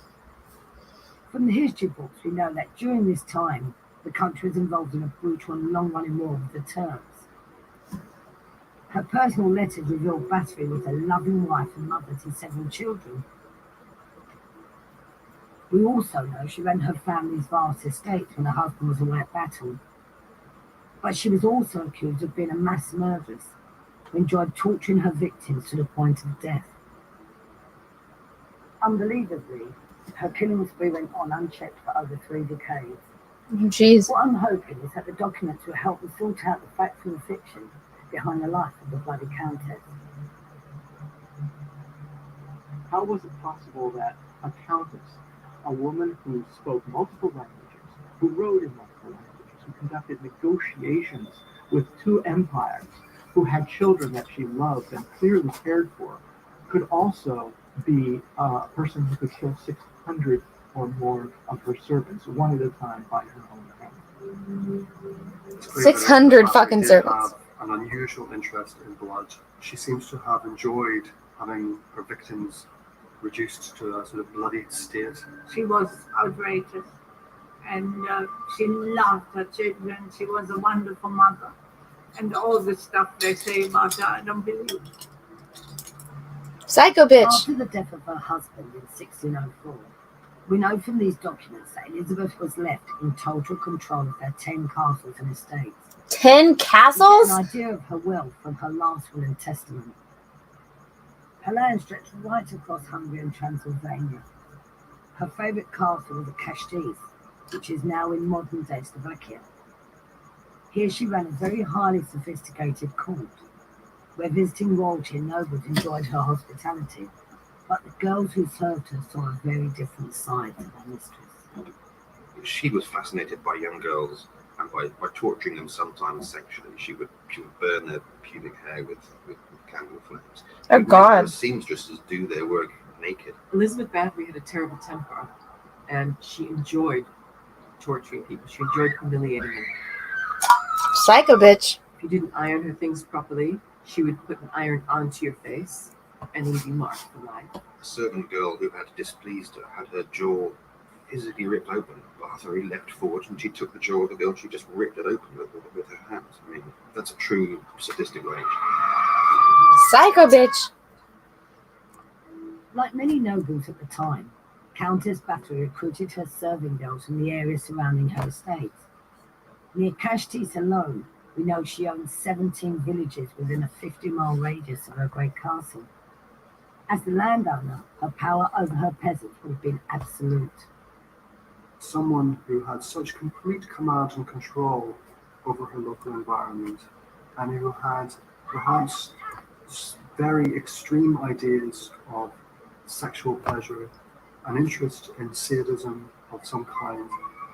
From the history books, we know that during this time, The country was involved in a brutal and long-running war with the Turks. Her personal letters reveal Bathory was a loving wife and mother to 7 children. We also know she ran her family's vast estate when her husband was away at battle. But she was also accused of being a mass murderess who enjoyed torturing her victims to the point of death. Unbelievably, her killing spree went on unchecked for over 3 decades. Jeez. What I'm hoping is that the documents will help me sort out the fact from the fiction behind the life of the bloody Countess. How was it possible that a countess, a woman who spoke multiple languages, who wrote in multiple languages, who conducted negotiations with 2 empires, who had children that she loved and clearly cared for, could also be a person who could kill 600 or more of her servants, one at a time by her own hand? 600 fucking servants. Have an unusual interest in blood. She seems to have enjoyed having her victims reduced to a sort of bloodied state. She was outrageous, and she loved her children. She was a wonderful mother, and all the stuff they say about her, I don't believe. Psycho bitch. After the death of her husband in 1604, we know from these documents that Elizabeth was left in total control of her 10 castles and estates. 10 We castles? get an idea of her wealth from her last will and testament. Her land stretched right across Hungary and Transylvania. Her favourite castle was at Castres, which is now in modern-day Slovakia. Here she ran a very highly sophisticated court, where visiting royalty and nobles enjoyed her hospitality, but the girls who served her saw a very different side to their mistress. She was fascinated by young girls, and by torturing them sometimes sexually. She would burn their pubic hair with candle flames. Oh, She God. made her seamstresses do their work naked. Elizabeth Bathory had a terrible temper, and she enjoyed torturing people. She enjoyed humiliating them. Psycho bitch. If you didn't iron her things properly, she would put an iron onto your face and leave you marked for life. A servant girl who had displeased her had her jaw physically ripped open. Bathory leapt forward and she took the jaw of the girl. She just ripped it open with her hands. I mean, that's a true sadistic rage. Psycho bitch. Like many nobles at the time, Countess Bathory recruited her serving girls from the area surrounding her estates. Near Castres alone, we know she owned 17 villages within a 50-mile radius of her great castle. As the landowner, her power over her peasants would have been absolute. Someone who had such complete command and control over her local environment, and who had perhaps very extreme ideas of sexual pleasure, an interest in sadism of some kind,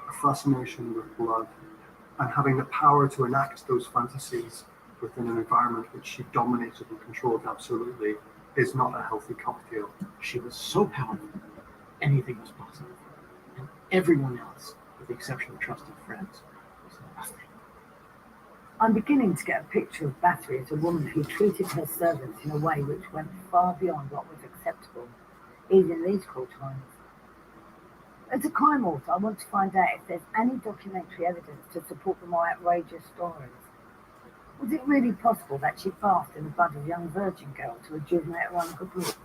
a fascination with blood, and having the power to enact those fantasies within an environment which she dominated and controlled absolutely, is not a healthy cocktail. She was so powerful, anything was possible. And everyone else, with the exception of trusted friends, was nothing. I'm beginning to get a picture of Bathory as a woman who treated her servants in a way which went far beyond what was acceptable, even in these cruel times. As a crime author, I want to find out if there's any documentary evidence to support the more outrageous stories. Was it really possible that she bathed in the blood of young virgin girls to rejuvenate her own good looks?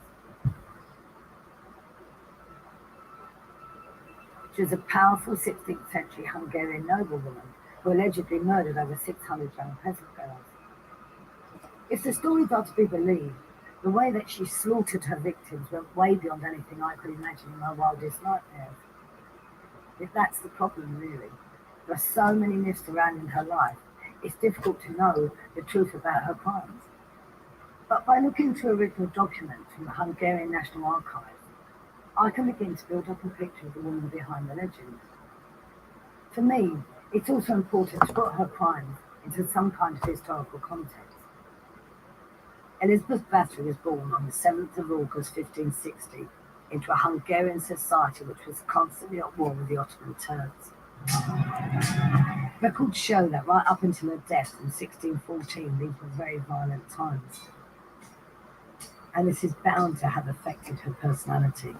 She was a powerful 16th century Hungarian noblewoman who allegedly murdered over 600 young peasant girls. If the stories are to be believed, the way that she slaughtered her victims went way beyond anything I could imagine in my wildest nightmares. If that's the problem, really, there are so many myths surrounding her life, it's difficult to know the truth about her crimes. But by looking through original documents from the Hungarian National Archives, I can begin to build up a picture of the woman behind the legend. For me, it's also important to put her crimes into some kind of historical context. Elizabeth Bathory was born on the 7th of August 1560 into a Hungarian society which was constantly at war with the Ottoman Turks. Records show that right up until her death in 1614, these were very violent times. And this is bound to have affected her personality.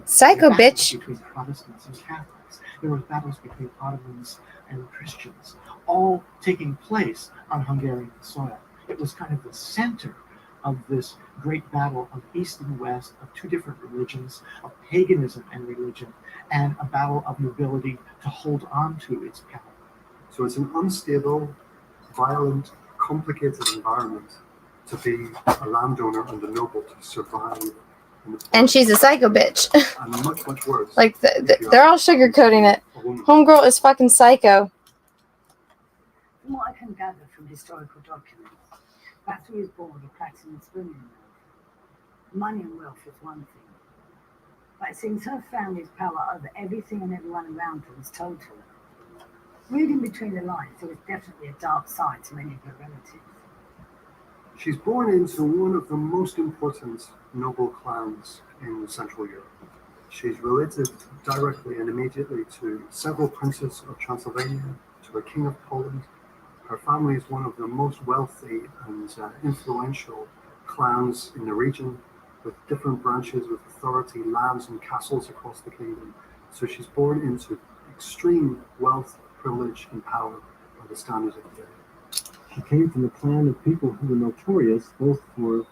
Psycho bitch. Between Protestants and Catholics. There were battles between Ottomans and Christians, all taking place on Hungarian soil. It was kind of the center of this great battle of East and West, of two different religions, of paganism and religion, and a battle of nobility to hold on to its power. So it's an unstable, violent, complicated environment to be a landowner and a noble to survive. And she's a psycho bitch. And much, much worse. Like, they're all sugarcoating it. Homegirl is fucking psycho. From what I can gather from historical documents, Bathory was born with a platinum spoon in her mouth. Money and wealth is one thing, but it seems her family's power over everything and everyone around her was total. Reading between the lines, there was definitely a dark side to many of her relatives. She's born into one of the most important noble clans in Central Europe. She's related directly and immediately to several princes of Transylvania, to a king of Poland. Her family is one of the most wealthy and influential clans in the region, with different branches with authority, lands and castles across the kingdom. So she's born into extreme wealth, privilege and power by the standards of the day. She came from a clan of people who were notorious both for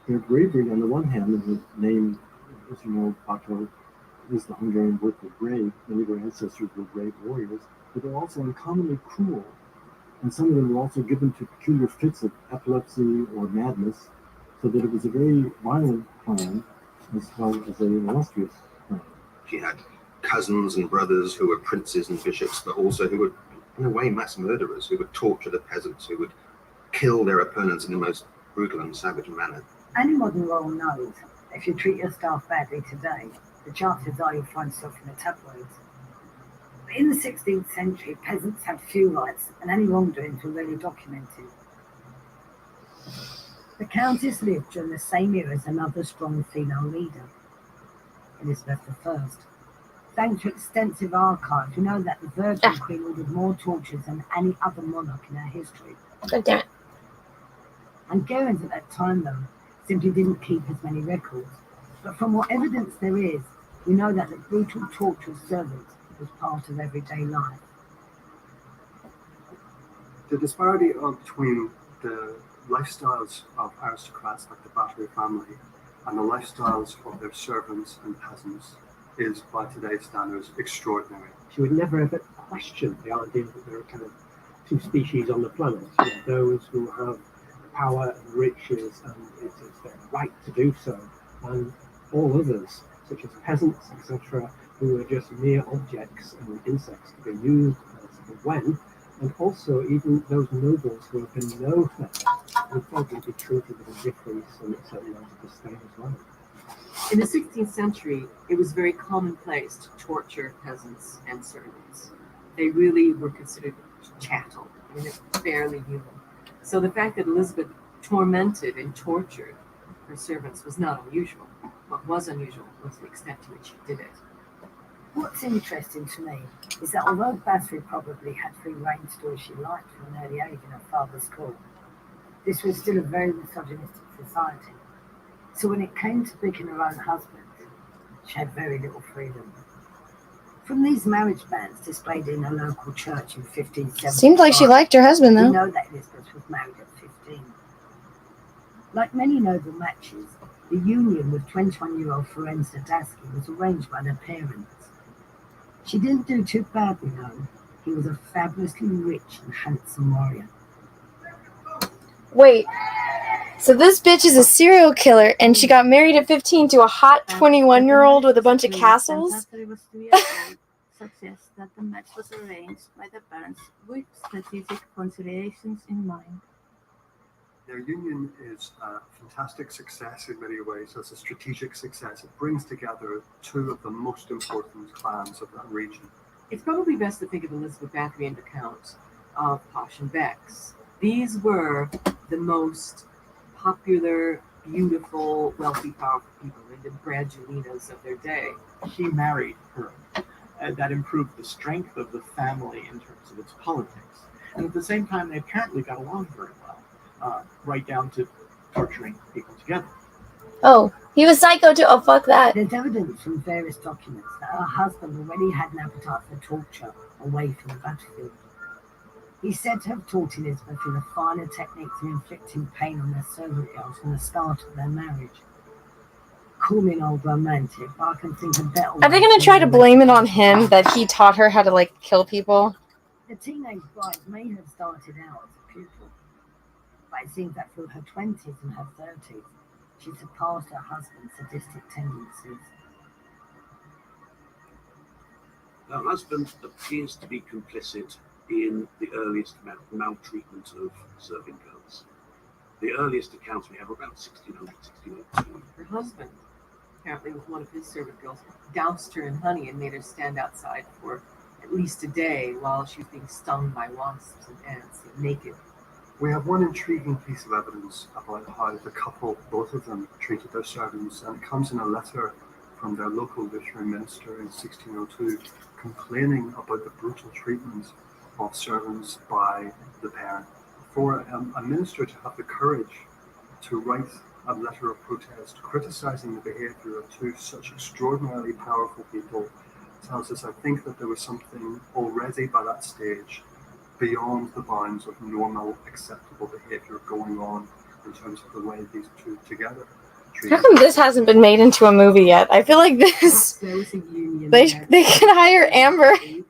their bravery on the one hand, and the name, as you know, Bato is the Hungarian word for brave. Many of their ancestors were brave warriors, but they're also uncommonly cruel. And some of them were also given to peculiar fits of epilepsy or madness, so that it was a very violent clan as well as an illustrious clan. She had cousins and brothers who were princes and bishops, but also who were, in a way, mass murderers, who would torture the peasants, who would kill their opponents in the most brutal and savage manner. Any modern royal knows that if you treat your staff badly today, the chances are you'll find yourself in the tabloids. But in the 16th century, peasants had few rights, and any wrongdoings were rarely documented. The Countess lived during the same era as another strong female leader, Elizabeth I. Thanks to extensive archives, we know that the Virgin Queen ordered more tortures than any other monarch in her history. God damn it. Hungarians at that time, though, simply didn't keep as many records. But from what evidence there is, we know that the brutal torture of servants was part of everyday life. The disparity between the lifestyles of aristocrats like the Bathory family and the lifestyles of their servants and peasants is, by today's standards, extraordinary. She would never ever question the idea that there are kind of two species on the planet. You know, those who have power and riches, and it is their right to do so, and all others, such as peasants, etc., who are just mere objects and insects to be used as and when, and also even those nobles who have been no better would probably be treated with indifference and certain amount of disdain as well. In the 16th century, it was very commonplace to torture peasants and servants. They really were considered chattel. I mean, it's barely human. So the fact that Elizabeth tormented and tortured her servants was not unusual. What was unusual was the extent to which she did it. What's interesting to me is that although Bathory probably had free rein to do as she liked from an early age in her father's court, this was still a very misogynistic society. So when it came to picking her own husband, she had very little freedom. From these marriage banns displayed in a local church in 1575, Seemed like she liked her husband, we though. know that Elizabeth was married at 15. Like many noble matches, the union with 21-year-old Ferenc Nadasky was arranged by their parents. She didn't do too badly, though. He was a fabulously rich and handsome warrior. Wait. So this bitch is a serial killer, and she got married at 15 to a hot 21-year-old with a bunch of castles? Bathory was 2 years old, suggests that the match was arranged by the parents with strategic considerations in mind. Their union is a fantastic success in many ways. As a strategic success, it brings together two of the most important clans of that region. It's probably best to think of Elizabeth Bathory and the Count of Passchenbecks. These were the most popular, beautiful, wealthy, powerful people, and the Brandulinas of their day. She married her. That improved the strength of the family in terms of its politics. And at the same time, they apparently got along very well, right down to torturing people together. Oh, he was psycho too. Oh, fuck that. There's evidence from various documents that her husband already had an appetite for torture away from the battlefield. He's said to have taught Elizabeth in the finer techniques of inflicting pain on their servant girls from the start of their marriage. Call me an old romantic, but I can think of better. Are they going to try to blame it on him that he taught her how to, like, kill people? The teenage bride may have started out as a pupil, but it seems that through her 20s and her 30s, she surpassed her husband's sadistic tendencies. Her husband appears to be complicit in the earliest maltreatment of serving girls. The earliest accounts we have are about 1600, 1602. Her husband, apparently with one of his servant girls, doused her in honey and made her stand outside for at least a day while she was being stung by wasps and ants, naked. We have one intriguing piece of evidence about how the couple, both of them, treated their servants, and it comes in a letter from their local literary minister in 1602 complaining about the brutal treatment of servants by the parent. For a minister to have the courage to write a letter of protest criticizing the behavior of two such extraordinarily powerful people tells us, I think, that there was something already by that stage beyond the bounds of normal, acceptable behavior going on in terms of the way these two together treated. How come this hasn't been made into a movie yet? I feel like this. There was a union. They can hire Amber. They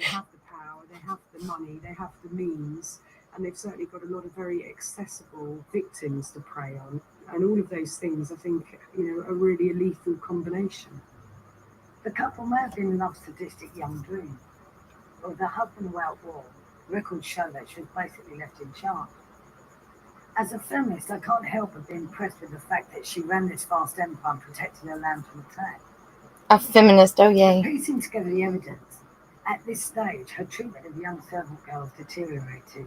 have the power, they have the money, they have the means, and they've certainly got a lot of very accessible victims to prey on. And all of those things, I think, are really a lethal combination. The couple may have been in love sadistic young dream, but with her husband out war, records show that she was basically left in charge. As a feminist, I can't help but be impressed with the fact that she ran this vast empire protecting her land from attack. A feminist, oh yay. Piecing together the evidence, at this stage, her treatment of young servant girls deteriorated.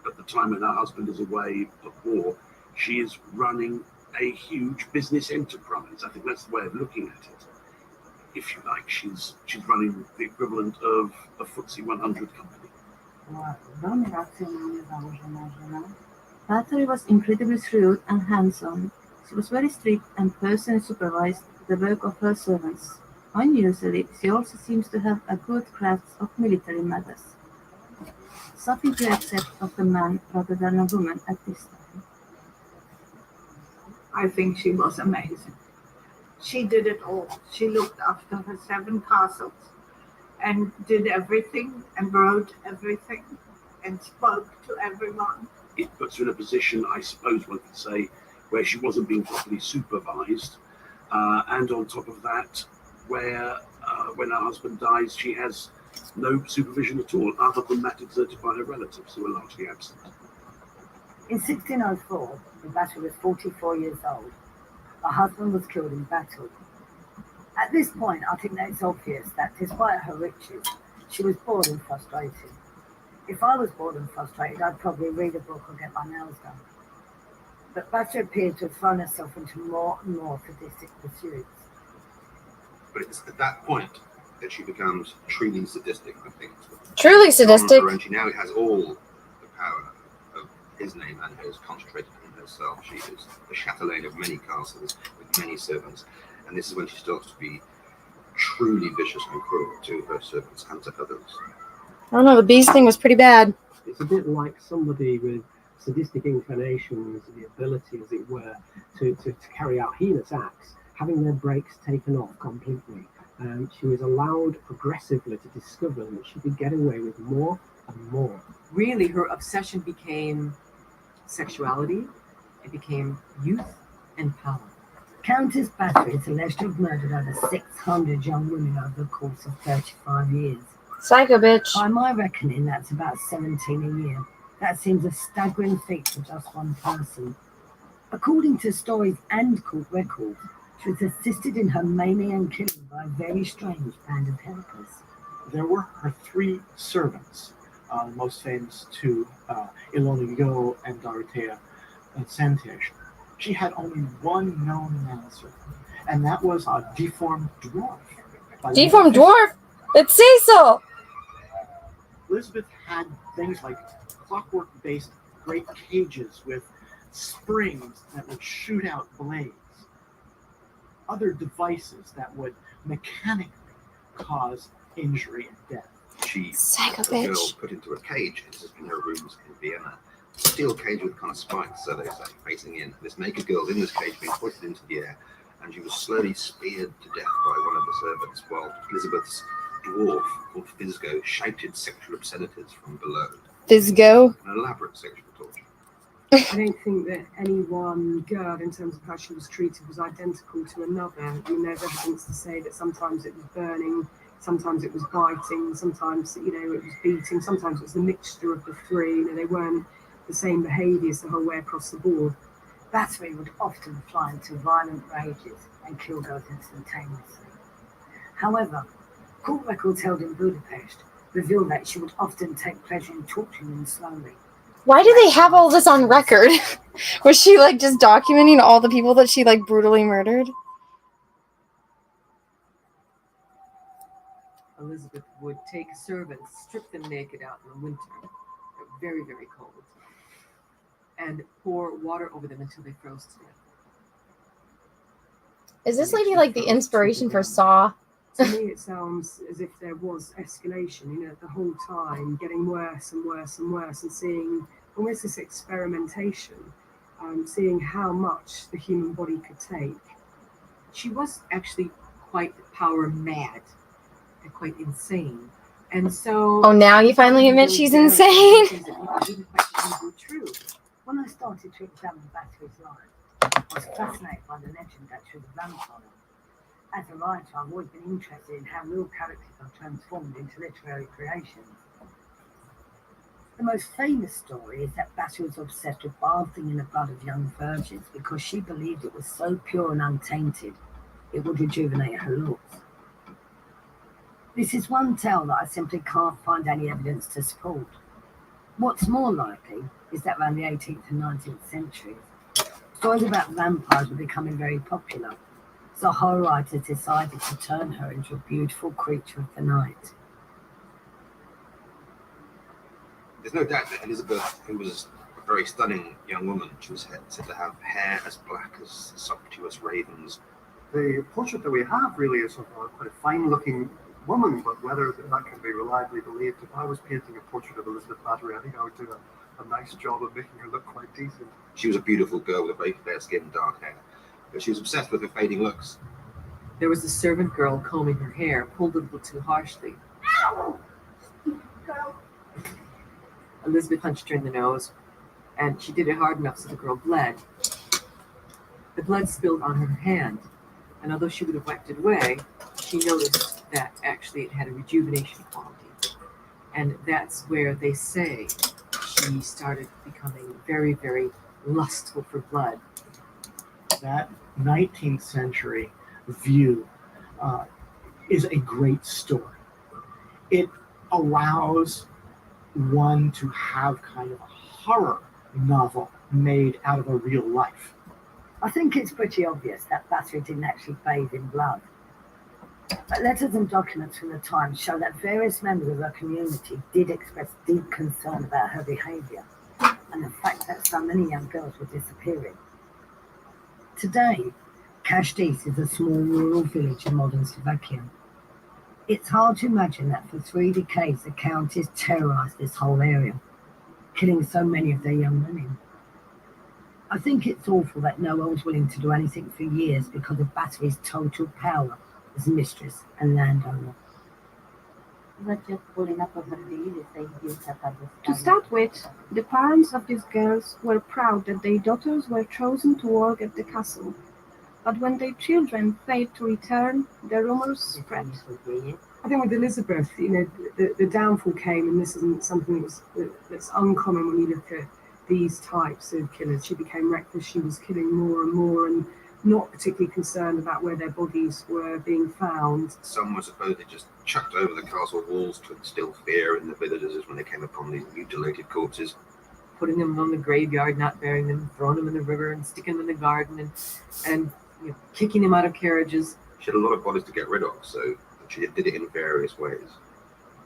At the time when her husband is away at war, she is running a huge business enterprise. I think that's the way of looking at it. If you like, she's running the equivalent of a FTSE 100 company. Bathory was incredibly shrewd and hands-on. She was very strict and personally supervised the work of her servants. Unusually, she also seems to have a good grasp of military matters. Something to accept of the man rather than a woman at this time. I think she was amazing. She did it all. She looked after her 7 castles and did everything and wrote everything and spoke to everyone. It puts her in a position, I suppose one could say, where she wasn't being properly supervised. And on top of that, where when her husband dies, she has no supervision at all, other than that exerted by her relatives, who are largely absent. In 1604, the Bathory was 44 years old. Her husband was killed in battle. At this point, I think that it's obvious that despite her riches, she was bored and frustrated. If I was bored and frustrated, I'd probably read a book or get my nails done. But Bathory appeared to have thrown herself into more and more sadistic pursuits. But it's at that point that she becomes truly sadistic, I think. Truly sadistic. And she now has all the power of his name and hers concentrated in herself. She is the chatelaine of many castles with many servants. And this is when she starts to be truly vicious and cruel to her servants and to others. I don't know, the bees thing was pretty bad. It's a bit like somebody with sadistic inclinations, the ability, as it were, to carry out heinous acts, having their brakes taken off completely. She was allowed progressively to discover that she could get away with more and more. Really, her obsession became sexuality, it became youth and power. Countess Bathory is alleged to have murdered over 600 young women over the course of 35 years. Psycho bitch. By my reckoning, that's about 17 a year. That seems a staggering feat for just one person. According to stories and court records, she was assisted in her maiming and killing by a very strange band of helpers. There were her 3 servants, most famous two, Ilona Yo and Dorothea Santej. She had only one known manservant, and that was a deformed dwarf. Deformed dwarf? It's Cecil! Elizabeth had things like clockwork-based great cages with springs that would shoot out blades, other devices that would mechanically cause injury and death. She Psycho the girl bitch. put into a cage. This is in her rooms in Vienna. Steel cage with kind of spikes, so they say, facing in. This naked girl in this cage being hoisted into the air, and she was slowly speared to death by one of the servants, while Elizabeth's dwarf called Fisgo shouted sexual obscenities from below. Fisgo? An elaborate sexual torture. I don't think that any one girl, in terms of how she was treated, was identical to another. I mean, there's evidence to say that sometimes it was burning, sometimes it was biting, sometimes, it was beating, sometimes it was the mixture of the three. They weren't the same behaviours the whole way across the board. Battery would often fly into violent rages and kill girls instantaneously. However, court records held in Budapest reveal that she would often take pleasure in torturing them slowly. Why do they have all this on record? Was she like just documenting all the people that she like brutally murdered? Elizabeth would take servants, strip them naked out in the winter, very, very cold, and pour water over them until they froze to death. Is this lady like the inspiration for Saw? To me, it sounds as if there was escalation, the whole time, getting worse and worse and worse, and seeing almost this experimentation, seeing how much the human body could take. She was actually quite power mad and quite insane. And so... Oh, now you finally admit she's insane? True. When I started to examine Battery's life, I was fascinated by the legend that she was a vampire. As a writer, I've always been interested in how real characters are transformed into literary creations. The most famous story is that Battery was obsessed with bathing in the blood of young virgins because she believed it was so pure and untainted, it would rejuvenate her looks. This is one tale that I simply can't find any evidence to support. What's more likely is that around the 18th and 19th centuries, stories about vampires were becoming very popular, so horror writers decided to turn her into a beautiful creature of the night. There's no doubt that Elizabeth, who was a very stunning young woman, she was said to have hair as black as sumptuous ravens. The portrait that we have really is of quite a fine-looking woman, but whether that can be reliably believed, if I was painting a portrait of Elizabeth Battery, I think I would do a nice job of making her look quite decent. She was a beautiful girl with a very fair skin and dark hair, but she was obsessed with her fading looks. There was a servant girl combing her hair, pulled a little too harshly. Elizabeth punched her in the nose, and she did it hard enough so the girl bled. The blood spilled on her hand, and although she would have wiped it away, she noticed that actually it had a rejuvenation quality. And that's where they say she started becoming very, very lustful for blood. That 19th century view is a great story. It allows one to have kind of a horror novel made out of a real life. I think it's pretty obvious that Battery didn't actually bathe in blood. But letters and documents from the time show that various members of her community did express deep concern about her behaviour and the fact that so many young girls were disappearing. Today, Kashtis is a small rural village in modern Slovakia. It's hard to imagine that for 3 decades the Countess terrorised this whole area, killing so many of their young women. I think it's awful that no one was willing to do anything for years because of Battery's total power as mistress and landowner. To start with, the parents of these girls were proud that their daughters were chosen to work at the castle. But when their children failed to return, the rumors spread. I think with Elizabeth, the downfall came, and this isn't something that's uncommon when you look at these types of killers. She became reckless, she was killing more and more, and not particularly concerned about where their bodies were being found. Some were supposedly just chucked over the castle walls to instill fear in the villagers when they came upon these mutilated corpses. Putting them on the graveyard, not burying them, throwing them in the river and sticking them in the garden and kicking them out of carriages. She had a lot of bodies to get rid of, so she did it in various ways.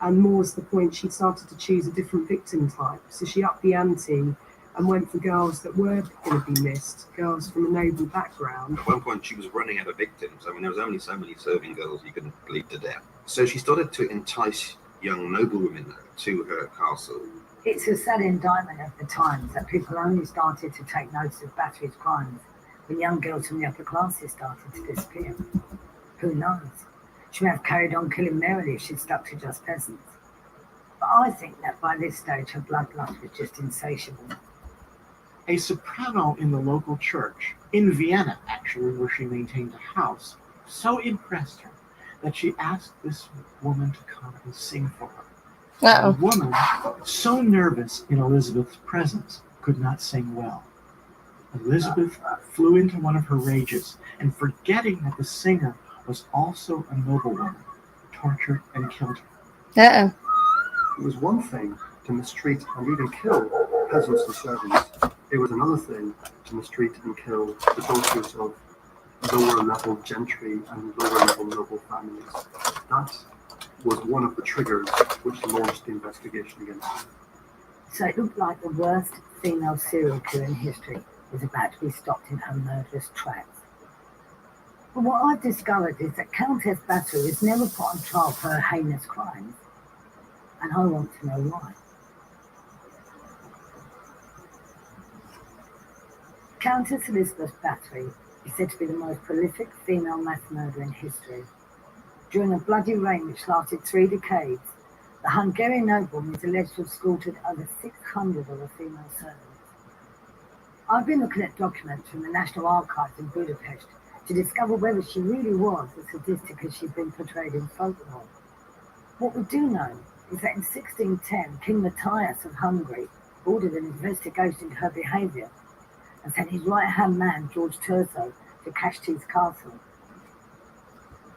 And more to the point, she started to choose a different victim type. So she upped the ante and went for girls that were going to be missed, girls from a noble background. At one point, she was running out of victims. I mean, there was only so many serving girls you could bleed to death. So she started to entice young noblewomen to her castle. It's a sad indictment of the times that people only started to take notice of Bathory's crimes when young girls from the upper classes started to disappear. Who knows? She may have carried on killing merrily if she'd stuck to just peasants. But I think that by this stage her bloodlust was just insatiable. A soprano in the local church, in Vienna actually, where she maintained a house, so impressed her that she asked this woman to come and sing for her. Uh-oh. The woman, so nervous in Elizabeth's presence, could not sing well. Elizabeth flew into one of her rages, and forgetting that the singer was also a noblewoman, tortured and killed her. Uh-oh. It was one thing to mistreat and even kill peasants and servants. It was another thing to mistreat and kill the daughters of lower level gentry and lower level noble families. That was one of the triggers which launched the investigation against her. So it looked like the worst female serial killer in history was about to be stopped in her murderous tracks. But what I've discovered is that Countess Bathory was never put on trial for her heinous crimes. And I want to know why. Countess Elizabeth Bathory is said to be the most prolific female mass murderer in history. During a bloody reign which lasted 3 decades, the Hungarian nobleman is alleged to have slaughtered over 600 of her female servants. I've been looking at documents from the National Archives in Budapest to discover whether she really was as sadistic as she'd been portrayed in folklore. What we do know is that in 1610, King Matthias of Hungary ordered an investigation into her behaviour and sent his right-hand man, George Terzo, to Kashti's castle.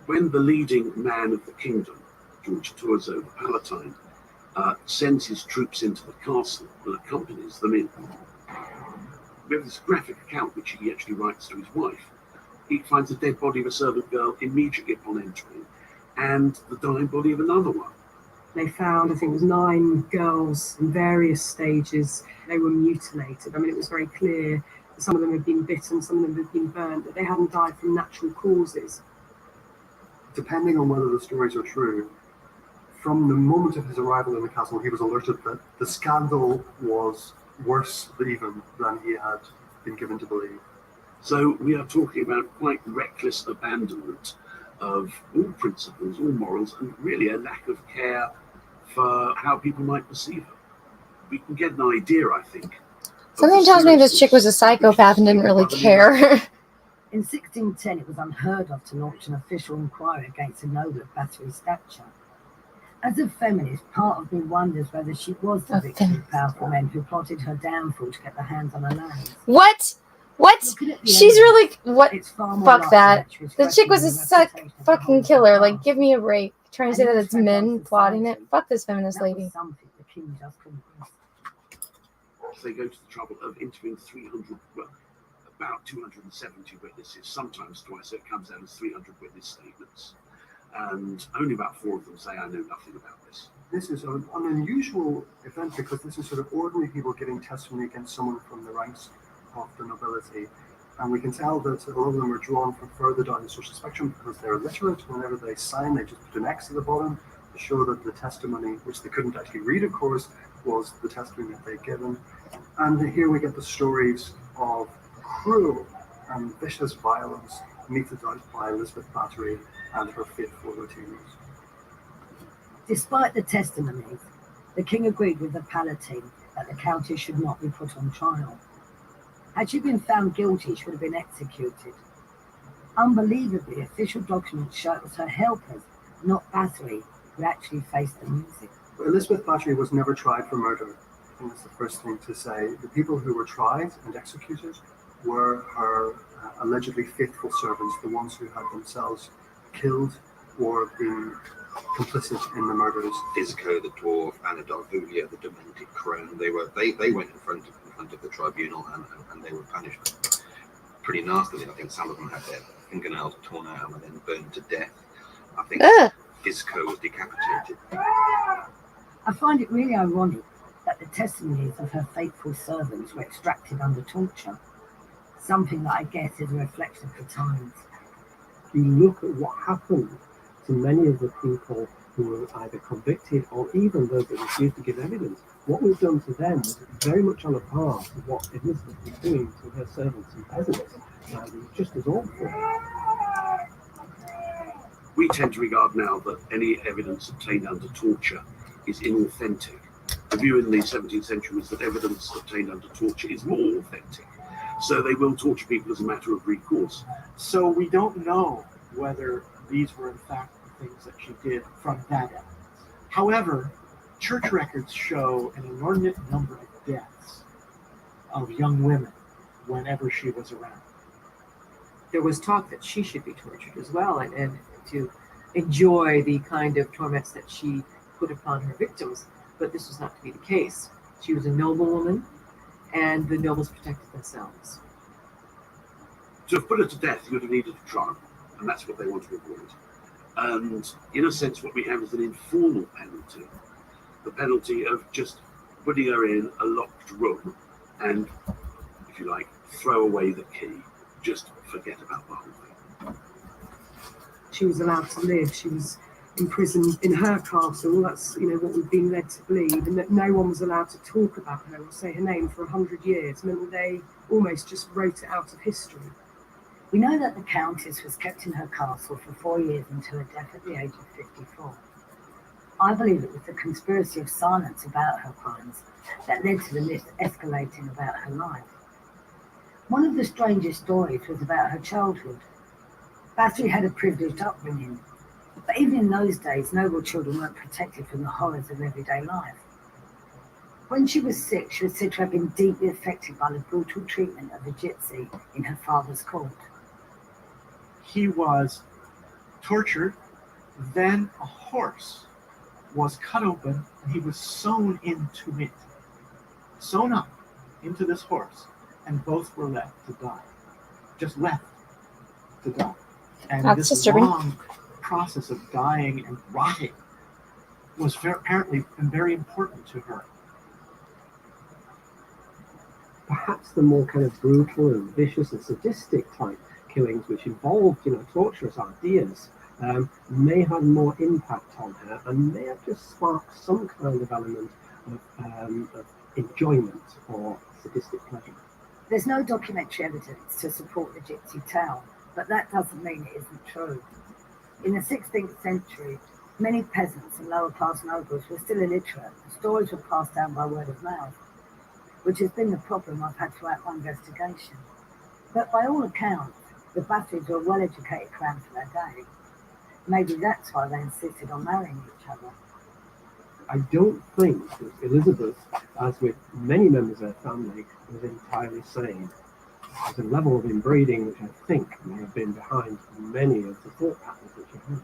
When the leading man of the kingdom, George Terzo, the Palatine, sends his troops into the castle and accompanies them in, we have this graphic account which he actually writes to his wife. He finds the dead body of a servant girl immediately upon entering, and the dying body of another one. They found, I think it was 9 girls in various stages. They were mutilated. I mean, it was very clear that some of them had been bitten, some of them had been burnt, that they hadn't died from natural causes. Depending on whether the stories are true, from the moment of his arrival in the castle, he was alerted that the scandal was worse even than he had been given to believe. So we are talking about quite reckless abandonment of all principles, all morals, and really a lack of care for how people might perceive her. We can get an idea, I think. Something tells me this chick was a psychopath and didn't really care. In 1610, it was unheard of to launch an official inquiry against a noble of Bathory's stature. As a feminist, part of me wonders whether she was the victim of powerful men who plotted her downfall to get their hands on her lands. What? What? She's really... What? Fuck that. The chick was a fucking killer. Like, give me a break. Trying to say that it's men plotting it. Fuck this feminist lady. Something the king just couldn't miss. They go to the trouble of interviewing 300, well, about 270 witnesses, sometimes twice, so it comes down as 300 witness statements. And only about 4 of them say, I know nothing about this. This is an unusual event because this is sort of ordinary people giving testimony against someone from the ranks of the nobility. And we can tell that a lot of them are drawn from further down the social spectrum because they're illiterate. Whenever they sign, they just put an X at the bottom to show that the testimony, which they couldn't actually read, of course, was the testimony that they'd given. And here we get the stories of cruel and vicious violence meted out by Elizabeth Bathory and her faithful retainers. Despite the testimonies, the king agreed with the Palatine that the countess should not be put on trial. Had she been found guilty, she would have been executed. Unbelievably, official documents show it was her helpers, not Bathory, who actually faced the music. Elizabeth Bathory was never tried for murder. I think that's the first thing to say. The people who were tried and executed were her allegedly faithful servants, the ones who had themselves killed or been complicit in the murders. Isco the dwarf, Anna Darvulia the demented crone. They went in front of the tribunal and they were punished pretty nastily. I think some of them had their fingernails torn out and were then burned to death. I think Isco was decapitated. I find it really ironic that The testimonies of her faithful servants were extracted under torture, something that I guess is a reflection of the times. You look at what happened to many of the people who were either convicted or even those that refused to give evidence. What was done to them was very much on a par with what Elizabeth was doing to her servants and peasants. It was just as awful. We tend to regard now that any evidence obtained under torture is inauthentic. The view in the 17th century was that evidence obtained under torture is more authentic. So they will torture people as a matter of recourse. So we don't know whether these were in fact the things that she did from that evidence. However, church records show an inordinate number of deaths of young women whenever she was around. There was talk that she should be tortured as well, and to enjoy the kind of torments that she put upon her victims, but this was not to be the case. She was a noblewoman, and the nobles protected themselves. To have put her to death, you would have needed a trial, and that's what they want to avoid. And in a sense, what we have is an informal penalty, the penalty of just putting her in a locked room and, if you like, throw away the key, just forget about the whole thing. She was allowed to live. She was imprisoned in her castle. That's what we've been led to believe, and that no one was allowed to talk about her or say her name for 100 years meant that they almost just wrote it out of history. We know that the Countess was kept in her castle for 4 years until her death at the age of 54. I believe it was the conspiracy of silence about her crimes that led to the myth escalating about her life. One of the strangest stories was about her childhood. Bathory had a privileged upbringing, but even in those days, noble children weren't protected from the horrors of everyday life. When she was 6, she was said to have been deeply affected by the brutal treatment of a gypsy in her father's court. He was tortured, then a horse was cut open and he was sewn into it. Sewn up into this horse, and both were left to die. Just left to die. And That's this disturbing. long process of dying and rotting was apparently very important to her. Perhaps the more kind of brutal and vicious and sadistic type killings, which involved, torturous ideas, may have more impact on her and may have just sparked some kind of element of enjoyment or sadistic pleasure. There's no documentary evidence to support the gypsy tale, but that doesn't mean it isn't true. In the 16th century, many peasants and lower class nobles were still illiterate. The stories were passed down by word of mouth, which has been the problem I've had throughout my investigation. But by all accounts, the Bathories were well-educated clans for their day. Maybe that's why they insisted on marrying each other. I don't think that Elizabeth, as with many members of her family, was entirely sane. There's a level of inbreeding which I think may have been behind many of the thought patterns that she had.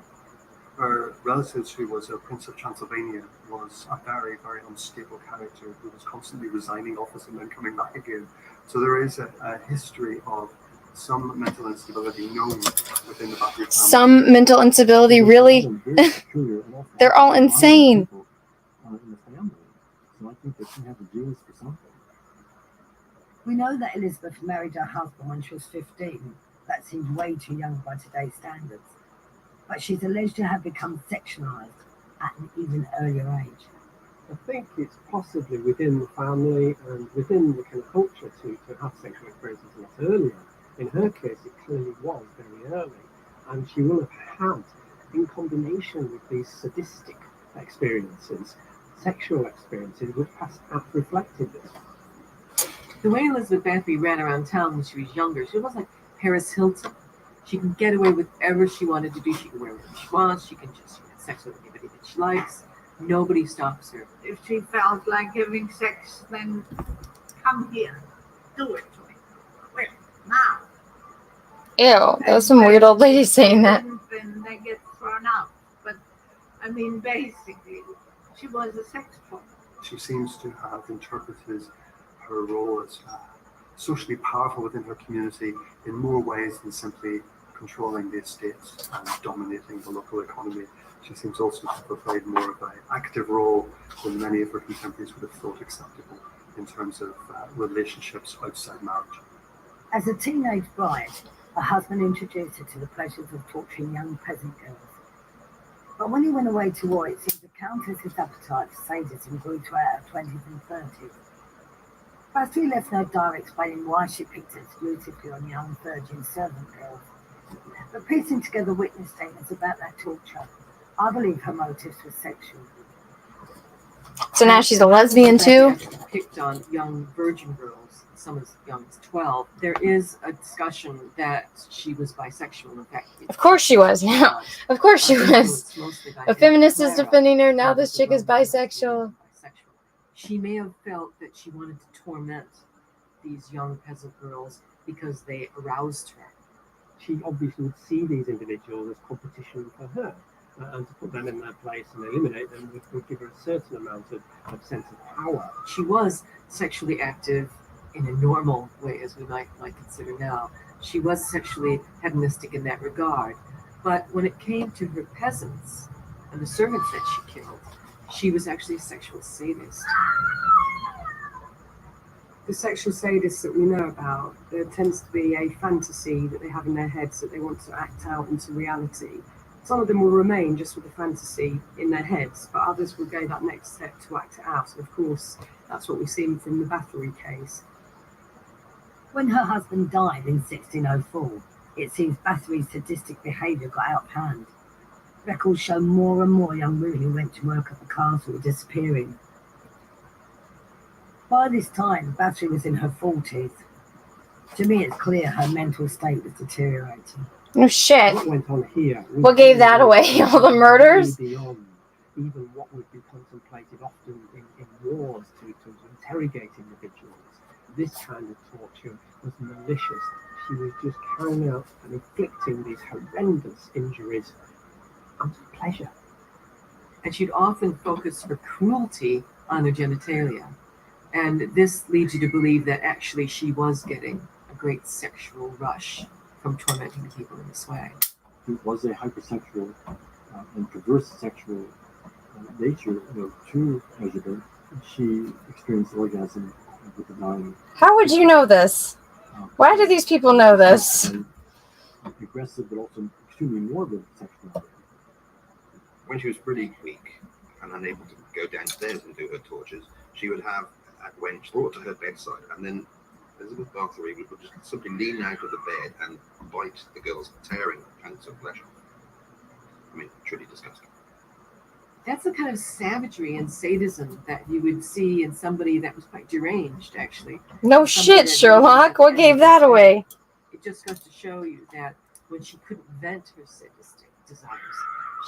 Her relative, who was a Prince of Transylvania, was a very, very unstable character who was constantly resigning office and then coming back again. So there is a history of some mental instability known within the Bathory family. Some mental instability, really? They're all insane. In the family. So I think that she had the genes for something. We know that Elizabeth married her husband when she was 15. That seems way too young by today's standards. But she's alleged to have become sexualized at an even earlier age. I think it's possibly within the family and within the kind of culture to have sexual experiences a lot earlier. In her case, it clearly was very early. And she will have had, in combination with these sadistic experiences, sexual experiences which perhaps reflected this. The way Elizabeth Bathory ran around town when she was younger, she was like Paris Hilton. She can get away with whatever she wanted to do. She can wear whatever she wants. She can just have sex with anybody that she likes. Nobody stops her. If she felt like having sex, then come here. Do it to me. Quick, now. Ew, that was some weird old lady saying that. Then they get thrown out. But, I mean, basically, she was a sex problem. She seems to have interpreted her role as socially powerful within her community in more ways than simply controlling the estates and dominating the local economy. She seems also to have played more of an active role than many of her contemporaries would have thought acceptable in terms of relationships outside marriage. As a teenage bride, her husband introduced her to the pleasures of torturing young peasant girls. But when he went away to war, it seems the Countess's appetite for sadism grew to her 20s and 30s. Bathory left no diary explaining why she picked it exclusively on young virgin servant girls. But piecing together witness statements about that torture, I believe her motives were sexual. So now she's a lesbian too? Picked on young virgin girls, some as young as 12. There is a discussion that she was bisexual. In fact, Of course she was, yeah. Of course she was. A feminist is defending her, now this chick is bisexual. She may have felt that she wanted to torment these young peasant girls because they aroused her. She obviously would see these individuals as competition for her, and to put them in their place and eliminate them would give her a certain amount of sense of power. She was sexually active in a normal way, as we might consider now. She was sexually hedonistic in that regard. But when it came to her peasants and the servants that she killed, she was actually a sexual sadist. The sexual sadists that we know about, there tends to be a fantasy that they have in their heads that they want to act out into reality. Some of them will remain just with the fantasy in their heads, but others will go that next step to act it out. And of course, that's what we've seen from the Bathory case. When her husband died in 1604, it seems Bathory's sadistic behaviour got out of hand. Records show more and more young women who went to work at the castle were disappearing. By this time, Bathory was in her 40s. To me, it's clear her mental state was deteriorating. No shit. What went on here? What gave that away? All the murders? Beyond even what would be contemplated often in wars to interrogate individuals. This kind of torture was malicious. She was just carrying out and inflicting these horrendous injuries out of pleasure. And she'd often focus her cruelty on her genitalia. And this leads you to believe that actually she was getting a great sexual rush from tormenting people in this way. It was a hypersexual and perverse sexual nature to Elizabeth. She experienced orgasm with the dying. How would you know this? Why do these people know this? Aggressive, but also extremely morbid sexual. When she was pretty weak and unable to go downstairs and do her tortures, she would have a wench brought to her bedside, and then Elizabeth Bathory would just simply lean out of the bed and bite the girl's tearing chunks of flesh off. I mean, truly disgusting. That's the kind of savagery and sadism that you would see in somebody that was quite deranged, actually. No shit, Sherlock. What gave that away? It just goes to show you that when she couldn't vent her sadistic desires,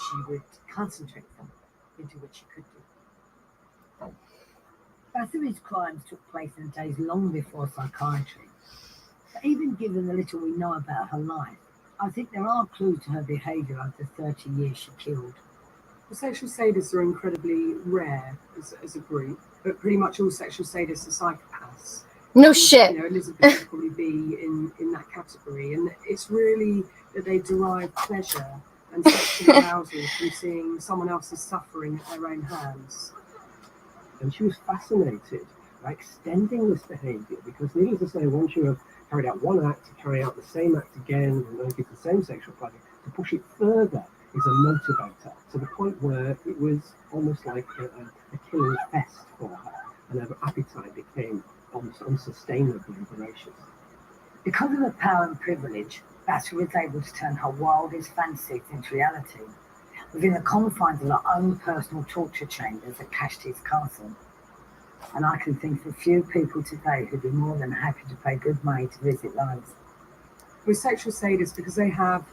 she would concentrate them into what she could do. Bathory's crimes took place in days long before psychiatry. But even given the little we know about her life, I think there are clues to her behaviour over the 30 years she killed. The sexual sadists are incredibly rare as a group, but pretty much all sexual sadists are psychopaths. No shit. You know, Elizabeth would probably be in that category, and it's really that they derive pleasure and sexual arousal from seeing someone else's suffering at their own hands. And she was fascinated by extending this behaviour, because needless to say, once you have carried out one act, to carry out the same act again and then give the same sexual pleasure, to push it further is a motivator, to the point where it was almost like a killing fest for her, and her appetite became almost unsustainably voracious. Because of her power and privilege, Bathory was able to turn her wildest fantasies into reality, within the confines of her own personal torture chambers at Cashti's castle. And I can think of few people today who'd be more than happy to pay good money to visit those. With sexual sadists, because they have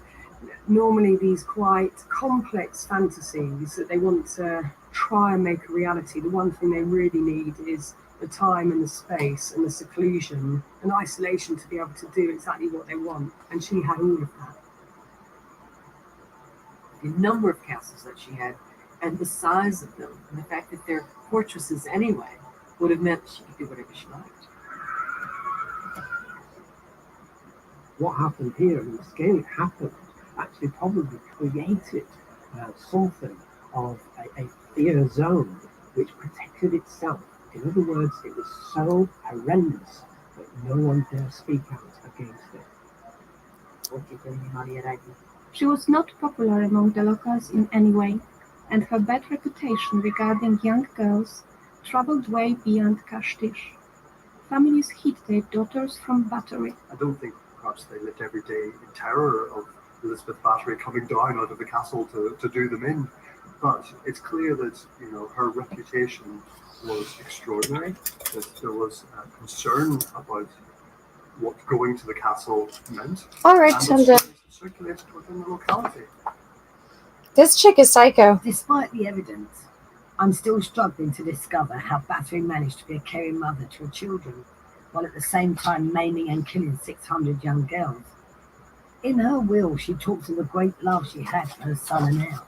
normally these quite complex fantasies that they want to try and make a reality, the one thing they really need is the time and the space and the seclusion and isolation to be able to do exactly what they want. And she had all of that. The number of castles that she had and the size of them, and the fact that they're fortresses anyway, would have meant she could do whatever she liked. what happened here and the scale it happened actually probably created something of a fear zone which protected itself. In other words, it was so horrendous that no one dare speak out against it. She was not popular among the locals in any way, and her bad reputation regarding young girls traveled way beyond Kashtish. Families hid their daughters from battery. I don't think perhaps they lived every day in terror of Elizabeth Bathory coming down out of the castle to do them in. But it's clear that, you know, her reputation was extraordinary, that there was concern about what going to the castle meant. All right, and I'm done. circulated within the locality. This chick is psycho. Despite the evidence, I'm still struggling to discover how Bathory managed to be a caring mother to her children, while at the same time maiming and killing 600 young girls. In her will, she talks of the great love she had for her son and heir.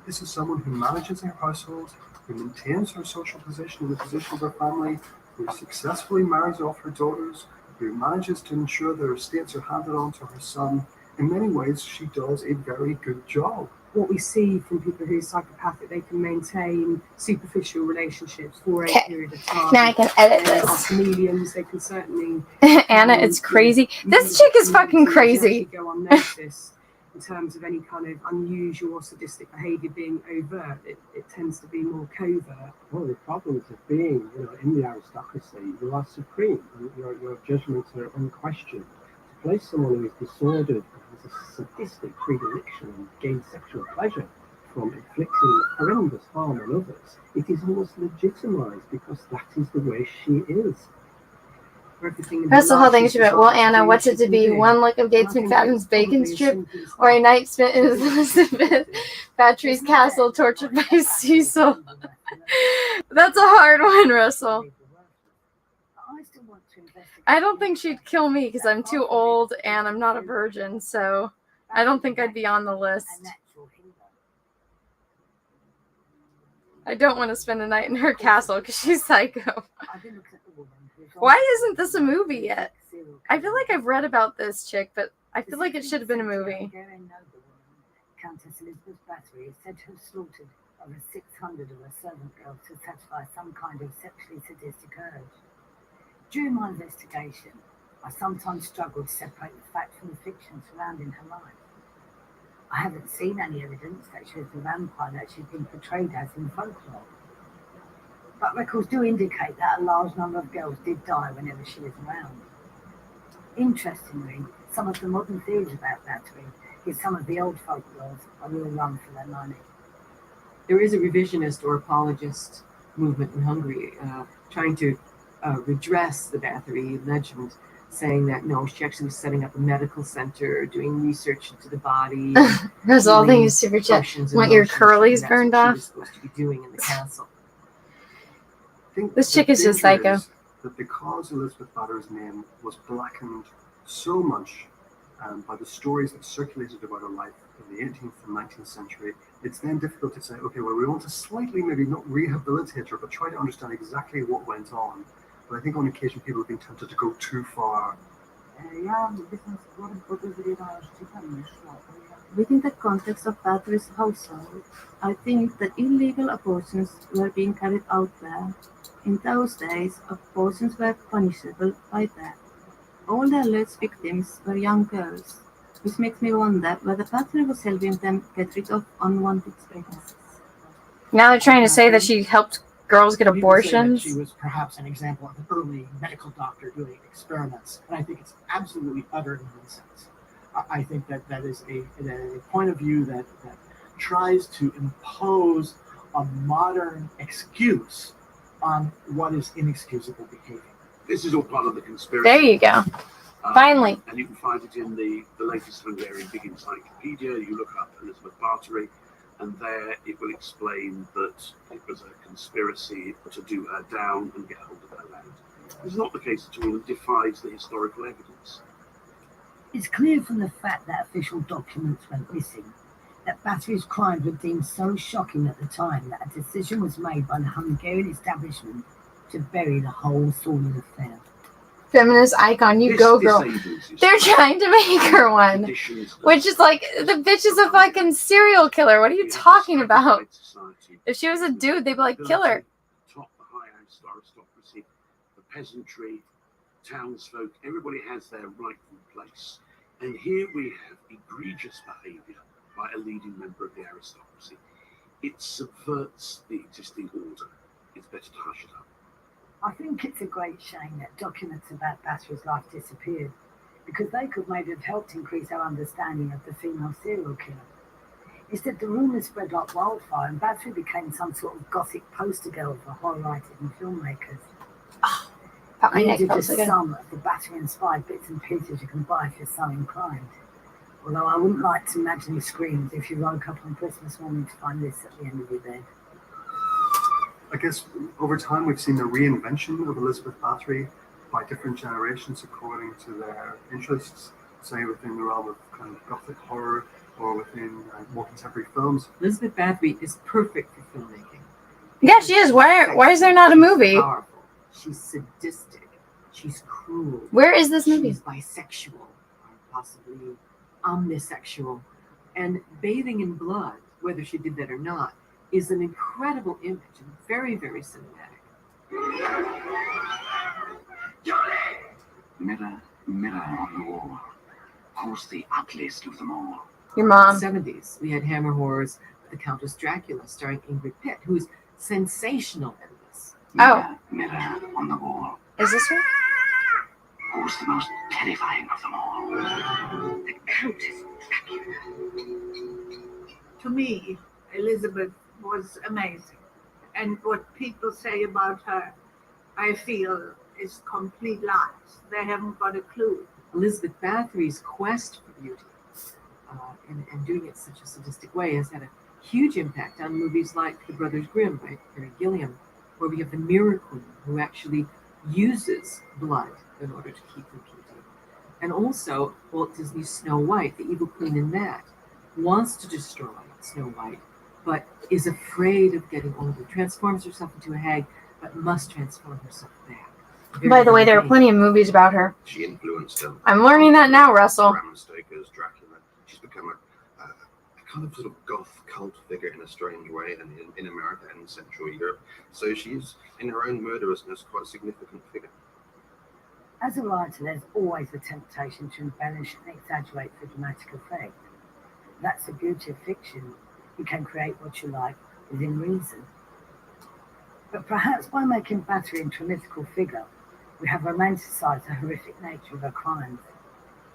This is someone who manages her household, who maintains her social position and the position of her family, who successfully marries off her daughters, who manages to ensure their estates are handed on to her son. In many ways, she does a very good job. What we see from people who are psychopathic, they can maintain superficial relationships for a period of time. Now I can edit They are this. chameleons, they can certainly... Anna, it's crazy. This chick is fucking crazy. Go unnoticed in terms of any kind of unusual or sadistic behaviour being overt. It tends to be more covert. One of the problems of being, you know, in the aristocracy, you are supreme, and your judgments are unquestioned. To place someone who is disordered and has a sadistic predilection and gains sexual pleasure from inflicting horrendous harm on others, it is almost legitimised because that is the way she is. Russell Hall, thanks for it. Well, Anna, what's it to be? One look of Gates McFadden's bacon strip, or a night spent in Elizabeth Bathory's castle, tortured by Cecil? That's a hard one, Russell. I don't think she'd kill me because I'm too old and I'm not a virgin, so I don't think I'd be on the list. I don't want to spend a night in her castle because she's psycho. Why isn't this a movie yet? I feel like I've read about this chick, but I feel like it should have been a movie. Countess Elizabeth Bathory is said to have slaughtered over 600 of her servant girls to satisfy some kind of sexually sadistic urge. During my investigation, I sometimes struggled to separate the fact from the fiction surrounding her life. I haven't seen any evidence that she was the vampire that she's been portrayed as in folklore. But records do indicate that a large number of girls did die whenever she was around. Interestingly, some of the modern theories about Bathory is some of the old folklores are real run for their money. There is a revisionist or apologist movement in Hungary trying to redress the Bathory legend, saying that no, she actually was setting up a medical center, doing research into the body. Russell, thank you, super chat. Want your curlies burned off? She was supposed to be doing in the castle. This chick is just psycho. That because Elizabeth Bathory's name was blackened so much by the stories that circulated about her life in the 18th and 19th century, it's then difficult to say, okay, well, we want to slightly maybe not rehabilitate her, but try to understand exactly what went on. But I think on occasion people have been tempted to go too far. Within the context of Bathory's household, I think that illegal abortions were being carried out there. In those days, abortions were punishable by death. All the alleged victims were young girls, which makes me wonder whether Bathory was helping them get rid of unwanted pregnancies. Now they're trying to say that she helped girls get abortions. She was perhaps an example of an early medical doctor doing experiments, and I think it's absolutely utter nonsense. I think that is a point of view that tries to impose a modern excuse on what is inexcusable behavior. This is all part of the conspiracy. There you go. Finally. And you can find it in the latest Hungarian Big Encyclopedia. You look up Elizabeth Bathory, and there it will explain that it was a conspiracy to do her down and get hold of her land. It's not the case at all. It defies the historical evidence. It's clear from the fact that official documents went missing that Bathory's crimes were deemed so shocking at the time that a decision was made by the Hungarian establishment to bury the whole sordid affair. Feminist icon, you go, girl. They're trying to make her one. Which is like, the bitch is a fucking serial killer. What are you talking about? If she was a dude, they'd be like, kill her. Top the high aristocracy, the peasantry, townsfolk, everybody has their rightful place. And here we have egregious behaviour by a leading member of the aristocracy. It subverts the existing order. It's better to hush it up. I think it's a great shame that documents about Basra's life disappeared, because they could maybe have helped increase our understanding of the female serial killer. Instead, the rumours spread like wildfire, and Basra became some sort of gothic poster girl for horror writers and filmmakers. These are just some of the Basra-inspired bits and pieces you can buy if you're so inclined. Although I wouldn't like to imagine your screams if you woke up on Christmas morning to find this at the end of your bed. I guess over time we've seen the reinvention of Elizabeth Bathory by different generations according to their interests, say within the realm of kind of gothic horror or within more contemporary films. Elizabeth Bathory is perfect for filmmaking. Yeah, she is. Why is there not a movie? Powerful. She's sadistic. She's cruel. Where is this movie? She's bisexual, or possibly omnisexual. And bathing in blood, whether she did that or not, is an incredible image and very, very cinematic. Mirror, mirror on the wall, who's the ugliest of them all? Your mom. In the 70s, we had Hammer Horror's The Countess Dracula, starring Ingrid Pitt, who's sensational in this. Oh. Mirror on the wall. Is this her? Who's the most terrifying of them all? The Countess Dracula. To me, Elizabeth was amazing. And what people say about her, I feel, is complete lies. They haven't got a clue. Elizabeth Bathory's quest for beauty and doing it in such a sadistic way has had a huge impact on movies like The Brothers Grimm by Terry Gilliam, where we have the Mirror Queen who actually uses blood in order to keep her beauty. And also Walt Disney's Snow White, the evil queen in that, wants to destroy Snow White, but is afraid of getting older, transforms herself into a hag, but must transform herself back. By the way, there are plenty of movies about her. She influenced them. I'm learning that now, Russell. Bram Stoker's Dracula. She's become a kind of sort of goth cult figure in a strange way, and in America and in Central Europe. So she's, in her own murderousness, quite a significant figure. As a writer, there's always the temptation to embellish and exaggerate for dramatic effect. That's the beauty of fiction. You can create what you like within reason. But perhaps by making Bathory into a mythical figure, we have romanticised the horrific nature of her crimes.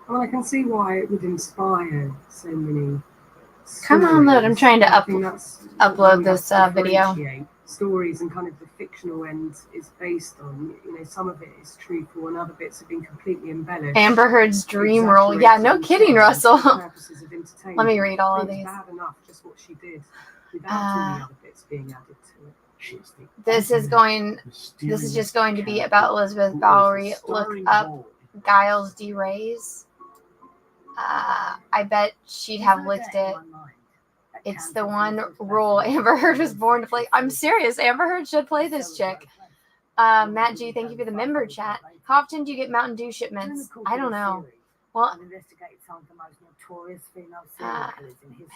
Well, I can see why it would inspire so many stories. Come on, load. I'm trying to upload this video. Stories and kind of the fictional end is based on, some of it is truthful and other bits have been completely embellished. Amber Heard's dream role. Yeah, no kidding, Russell. Let me read all of these. Bad enough, just what she did, without all the other bits being added to it. This is just going to be about Elizabeth Bathory. Look up Giles D. Ray's. I bet she'd have licked it. It's the one role Amber Heard was born to play. I'm serious. Amber Heard should play this chick. Matt G, thank you for the member chat. How often do you get Mountain Dew shipments? I don't know. Well, I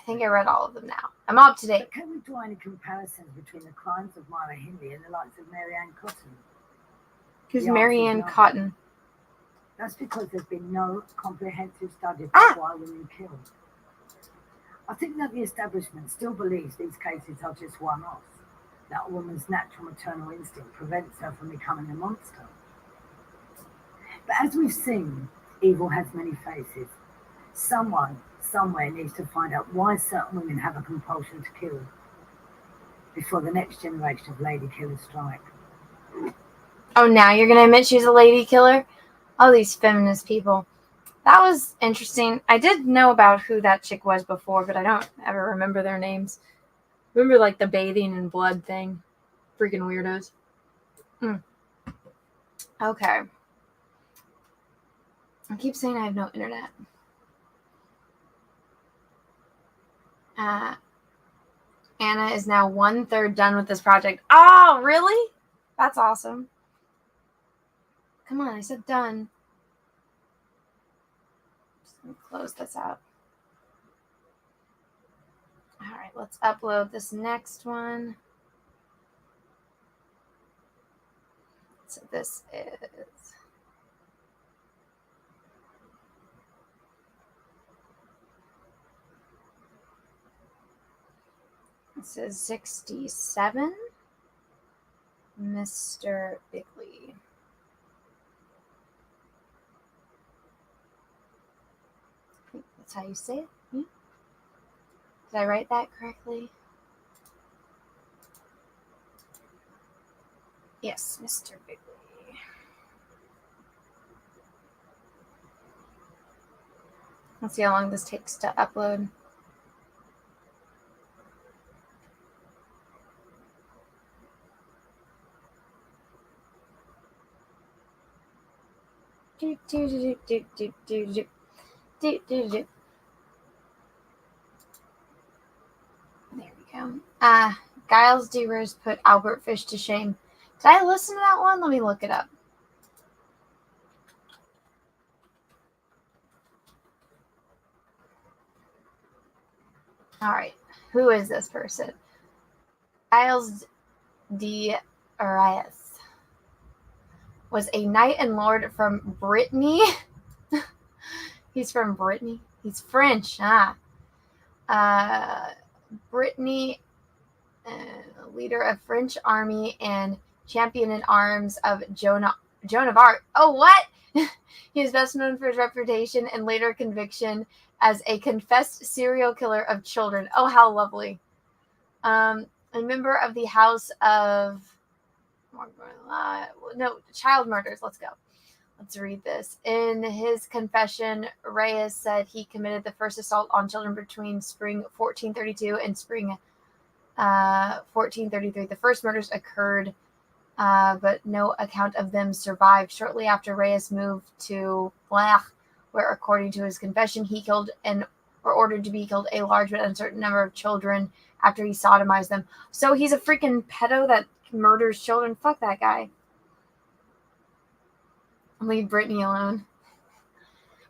think I read all of them now. I'm up to date. But can we draw any comparisons between the crimes of Myra Hindley and the likes of Marianne Cotton? Who's Marianne Cotton? That's because there's been no comprehensive study of why women kill. I think that the establishment still believes these cases are just one-offs, that a woman's natural maternal instinct prevents her from becoming a monster. But as we've seen, evil has many faces. Someone, somewhere needs to find out why certain women have a compulsion to kill before the next generation of lady killers strike. Oh, now you're going to admit she's a lady killer? Oh, these feminist people. That was interesting. I did know about who that chick was before, but I don't ever remember their names. Remember, like, the bathing in blood thing. Freaking weirdos. Okay. I keep saying I have no internet. Anna is now 1/3 done with this project. Oh, really? That's awesome. Come on, I said done. Just gonna close this out. Alright, let's upload this next one. So this is... This is 67. MrBigly. I think that's how you say it. Yeah. Did I write that correctly? Yes, MrBigly. Let's see how long this takes to upload. There we go. Giles Devers put Albert Fish to shame. Did I listen to that one? Let me look it up. Alright. Who is this person? Giles D. Arias was a knight and lord from Brittany. He's from Brittany. He's French. Brittany, leader of French army and champion in arms of Joan of Arc. Oh, what? He is best known for his reputation and later conviction as a confessed serial killer of children. Oh, how lovely. A member of the House of... no, child murders. Let's go. Let's read this. In his confession, Reyes said he committed the first assault on children between spring 1432 and spring 1433. The first murders occurred, but no account of them survived. Shortly after Reyes moved to Blach, where, according to his confession, he killed or ordered to be killed a large but uncertain number of children after he sodomized them. So he's a freaking pedo that murders children. Fuck that guy. Leave Brittany alone.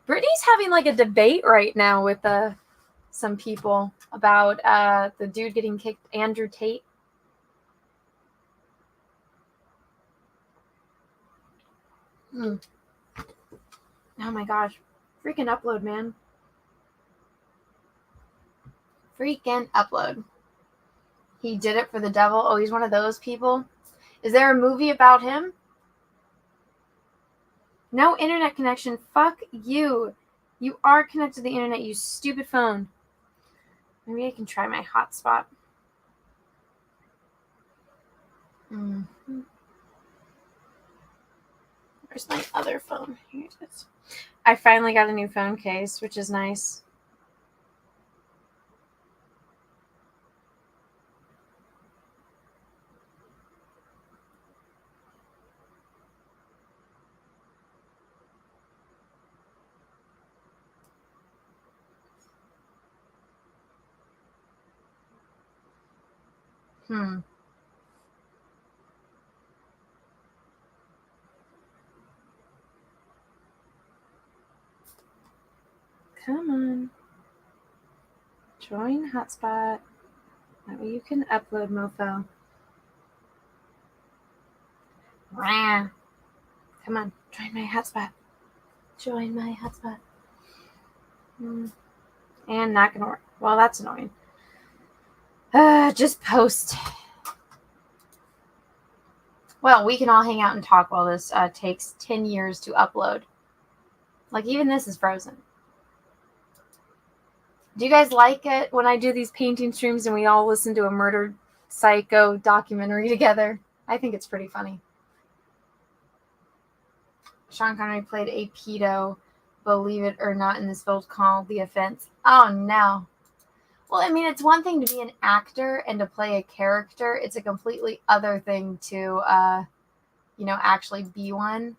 Brittany's having like a debate right now with some people about the dude getting kicked, Andrew Tate. Oh my gosh. Freaking upload, man. Freaking upload. He did it for the devil. Oh, he's one of those people. Is there a movie about him? No internet connection. Fuck you. You are connected to the internet, you stupid phone. Maybe I can try my hotspot. Where's my other phone? Here it is. I finally got a new phone case, which is nice. Come on. Join hotspot. That way you can upload, mofo. Rah. Come on. Join my hotspot. Join my hotspot. And not gonna work. Well, that's annoying. Just post. Well, we can all hang out and talk while this takes 10 years to upload. Like, even this is frozen. Do you guys like it when I do these painting streams and we all listen to a murder psycho documentary together? I think it's pretty funny. Sean Connery played a pedo, believe it or not, in this film called The Offense. Oh, no. Well, I mean, it's one thing to be an actor and to play a character. It's a completely other thing to, actually be one.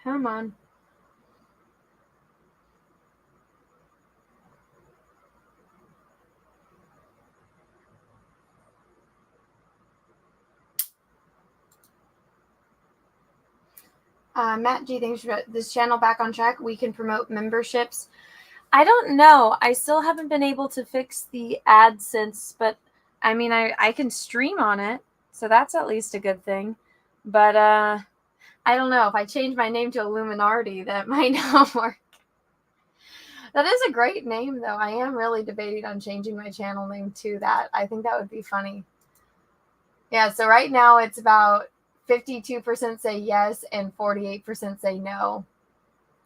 Come on. Matt G, thanks for this channel back on track. We can promote memberships. I don't know. I still haven't been able to fix the AdSense, but I mean, I can stream on it, so that's at least a good thing. But I don't know. If I change my name to Illuminati, that might not work. That is a great name, though. I am really debating on changing my channel name to that. I think that would be funny. Yeah, so right now it's about 52% say yes and 48% say no.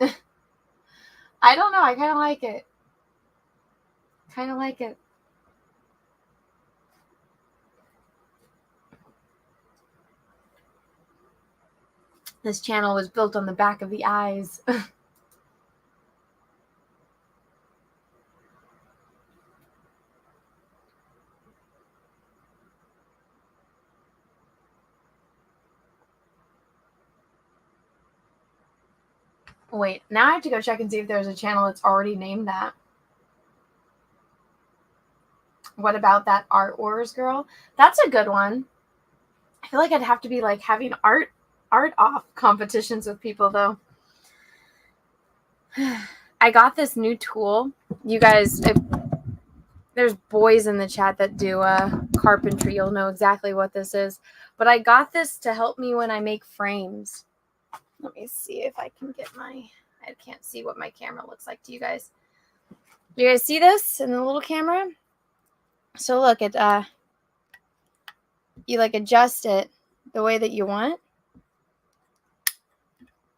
I don't know. I kind of like it. Kind of like it. This channel was built on the back of the eyes. Wait, now I have to go check and see if there's a channel that's already named that. What about that Art Wars girl? That's a good one. I feel like I'd have to be like having art off competitions with people though. I got this new tool. You guys, there's boys in the chat that do carpentry. You'll know exactly what this is. But I got this to help me when I make frames. Let me see if I can get my... I can't see what my camera looks like to you guys. Do you guys see this in the little camera? So look, it you like adjust it the way that you want.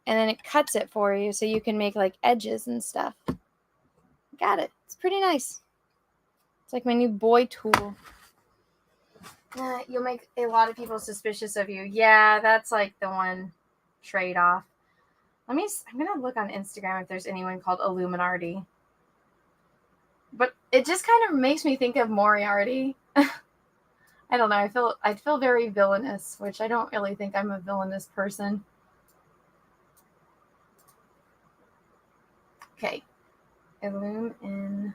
And then it cuts it for you so you can make like edges and stuff. Got it. It's pretty nice. It's like my new boy tool. You'll make a lot of people suspicious of you. Yeah, that's like the one trade-off. I'm gonna look on Instagram if there's anyone called Illuminati. But it just kind of makes me think of Moriarty. I don't know. I feel very villainous, which I don't really think I'm a villainous person. Okay. Illumin.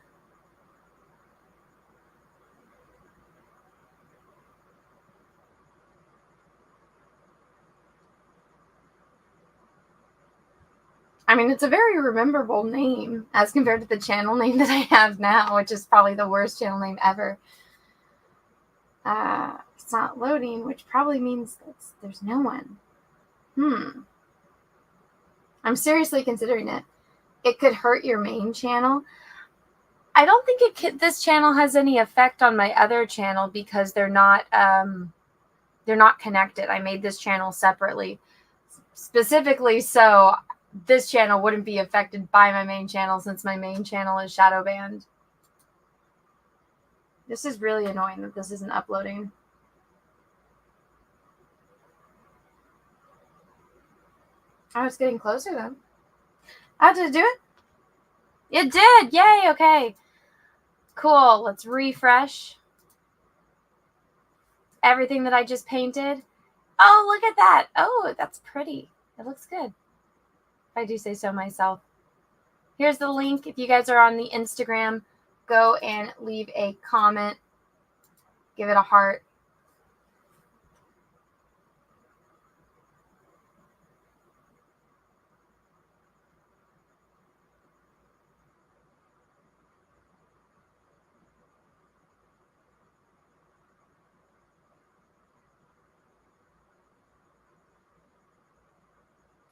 I mean, it's a very rememberable name as compared to the channel name that I have now, which is probably the worst channel name ever. It's not loading, which probably means that there's no one. I'm seriously considering it. It could hurt your main channel. I don't think this channel has any effect on my other channel because they're not connected. I made this channel separately, specifically so this channel wouldn't be affected by my main channel since my main channel is shadow banned. This is really annoying that this isn't uploading. Oh, it's getting closer then. Oh, did it do it? It did! Yay! Okay. Cool. Let's refresh everything that I just painted. Oh, look at that. Oh, that's pretty. It looks good. If I do say so myself. Here's the link. If you guys are on the Instagram, go and leave a comment. Give it a heart.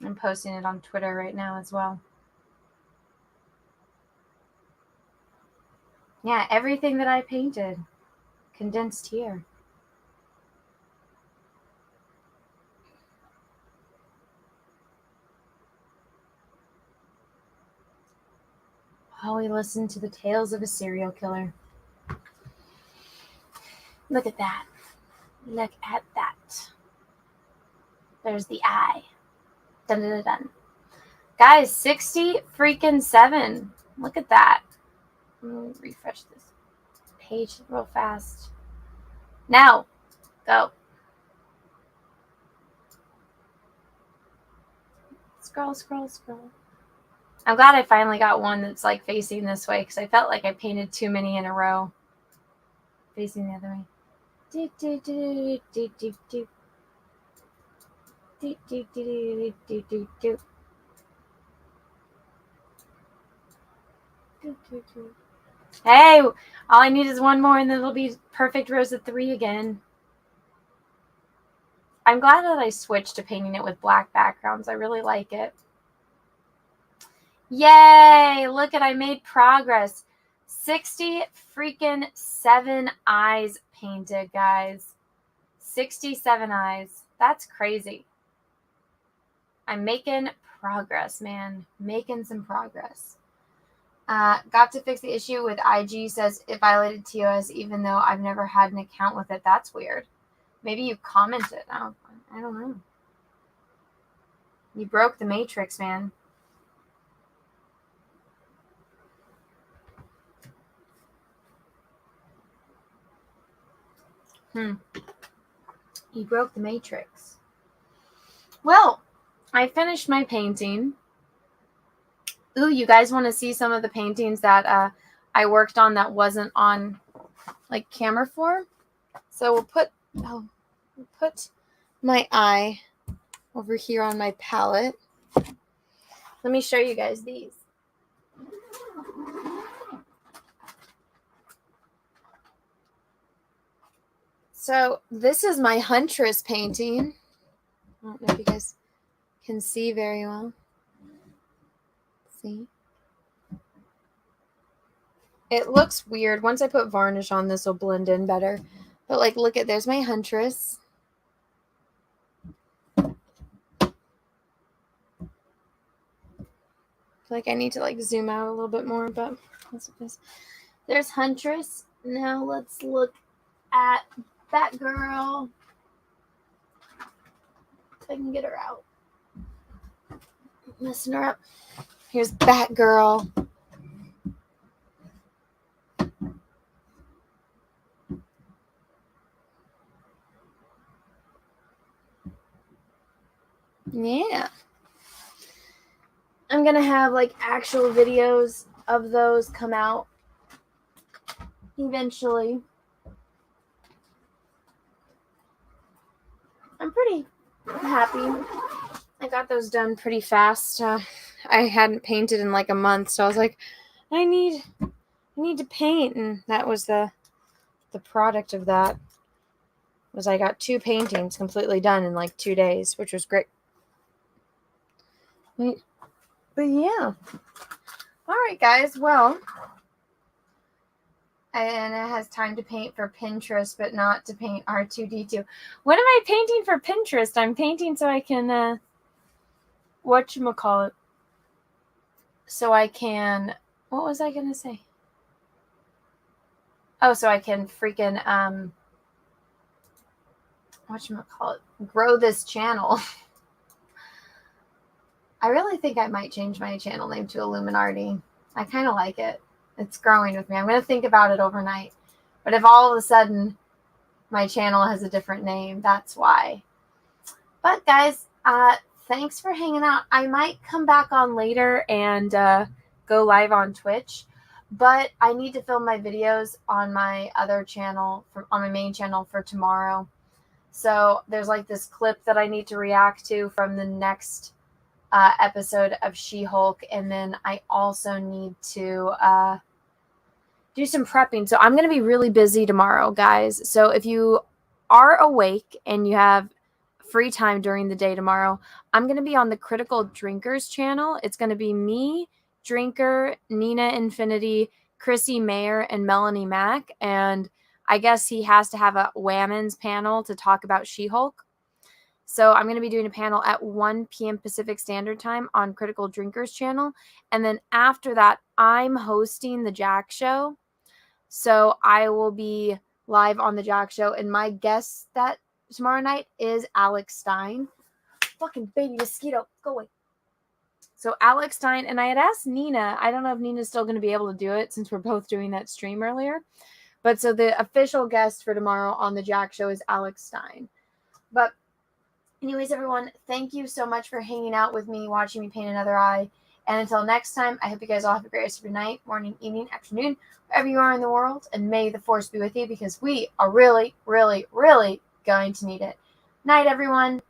I'm posting it on Twitter right now as well. Yeah, everything that I painted condensed here. While we listen to the tales of a serial killer. Look at that. Look at that. There's the eye. Dun dun dun dun. Guys, 60 freaking 7. Look at that. Let me refresh this page real fast. Now, go. Scroll, scroll, scroll. I'm glad I finally got one that's like facing this way because I felt like I painted too many in a row. Facing the other way. Do, do, do, do, do, do. Do, do, do, do, do, do, do. Do, do, do. Hey, all I need is one more and then it'll be perfect rows of 3 again. I'm glad that I switched to painting it with black backgrounds. I really like it. Yay! Look at, I made progress. 60 freaking 7 eyes painted, guys. 67 eyes. That's crazy. I'm making progress, man. Making some progress. Got to fix the issue with IG. Says it violated TOS even though I've never had an account with it. That's weird. Maybe you commented. I don't know. You broke the matrix, man. You broke the matrix. Well, I finished my painting. Ooh, you guys want to see some of the paintings that I worked on that wasn't on like camera for? So we'll put my eye over here on my palette. Let me show you guys these. So this is my Huntress painting. I don't know if you guys can see very well. See? It looks weird. Once I put varnish on, this will blend in better. But like, look at, there's my Huntress. I feel like I need to like zoom out a little bit more, but that's what this. There's Huntress. Now let's look at Batgirl. If I can get her out. Messing her up. Here's Batgirl. Yeah. I'm gonna have like actual videos of those come out eventually. I'm pretty happy. I got those done pretty fast. I hadn't painted in like a month, so I was like, I need to paint, and that was the product of that. Was I got 2 paintings completely done in like 2 days, which was great. But yeah. All right, guys. Well, and it has time to paint for Pinterest, but not to paint R2D2. What am I painting for Pinterest? I'm painting so I can, whatchamacallit? So I can, what was I going to say? Oh, so I can freaking, whatchamacallit? Grow this channel. I really think I might change my channel name to Illuminati. I kind of like it. It's growing with me. I'm going to think about it overnight. But if all of a sudden my channel has a different name, that's why. But guys, thanks for hanging out. I might come back on later and go live on Twitch. But I need to film my videos on my other channel, on my main channel for tomorrow. So there's like this clip that I need to react to from the next episode of She-Hulk, and then I also need to do some prepping. So I'm going to be really busy tomorrow, guys. So if you are awake and you have free time during the day tomorrow, I'm going to be on the Critical Drinkers channel. It's going to be me, Drinker, Nina Infinity, Chrissy Mayer, and Melanie Mack. And I guess he has to have a Whammons panel to talk about She-Hulk. So I'm going to be doing a panel at 1 p.m. Pacific Standard Time on Critical Drinkers channel. And then after that, I'm hosting the Jack Show. So I will be live on the Jack Show. And my guest that tomorrow night is Alex Stein. Fucking baby mosquito, go away. So Alex Stein, and I had asked Nina. I don't know if Nina's still going to be able to do it since we're both doing that stream earlier. But so the official guest for tomorrow on the Jack Show is Alex Stein. But anyways, everyone, thank you so much for hanging out with me, watching me paint another eye. And until next time, I hope you guys all have a great rest of your night, morning, evening, afternoon, wherever you are in the world. And may the force be with you, because we are really, really, really going to need it. Night, everyone.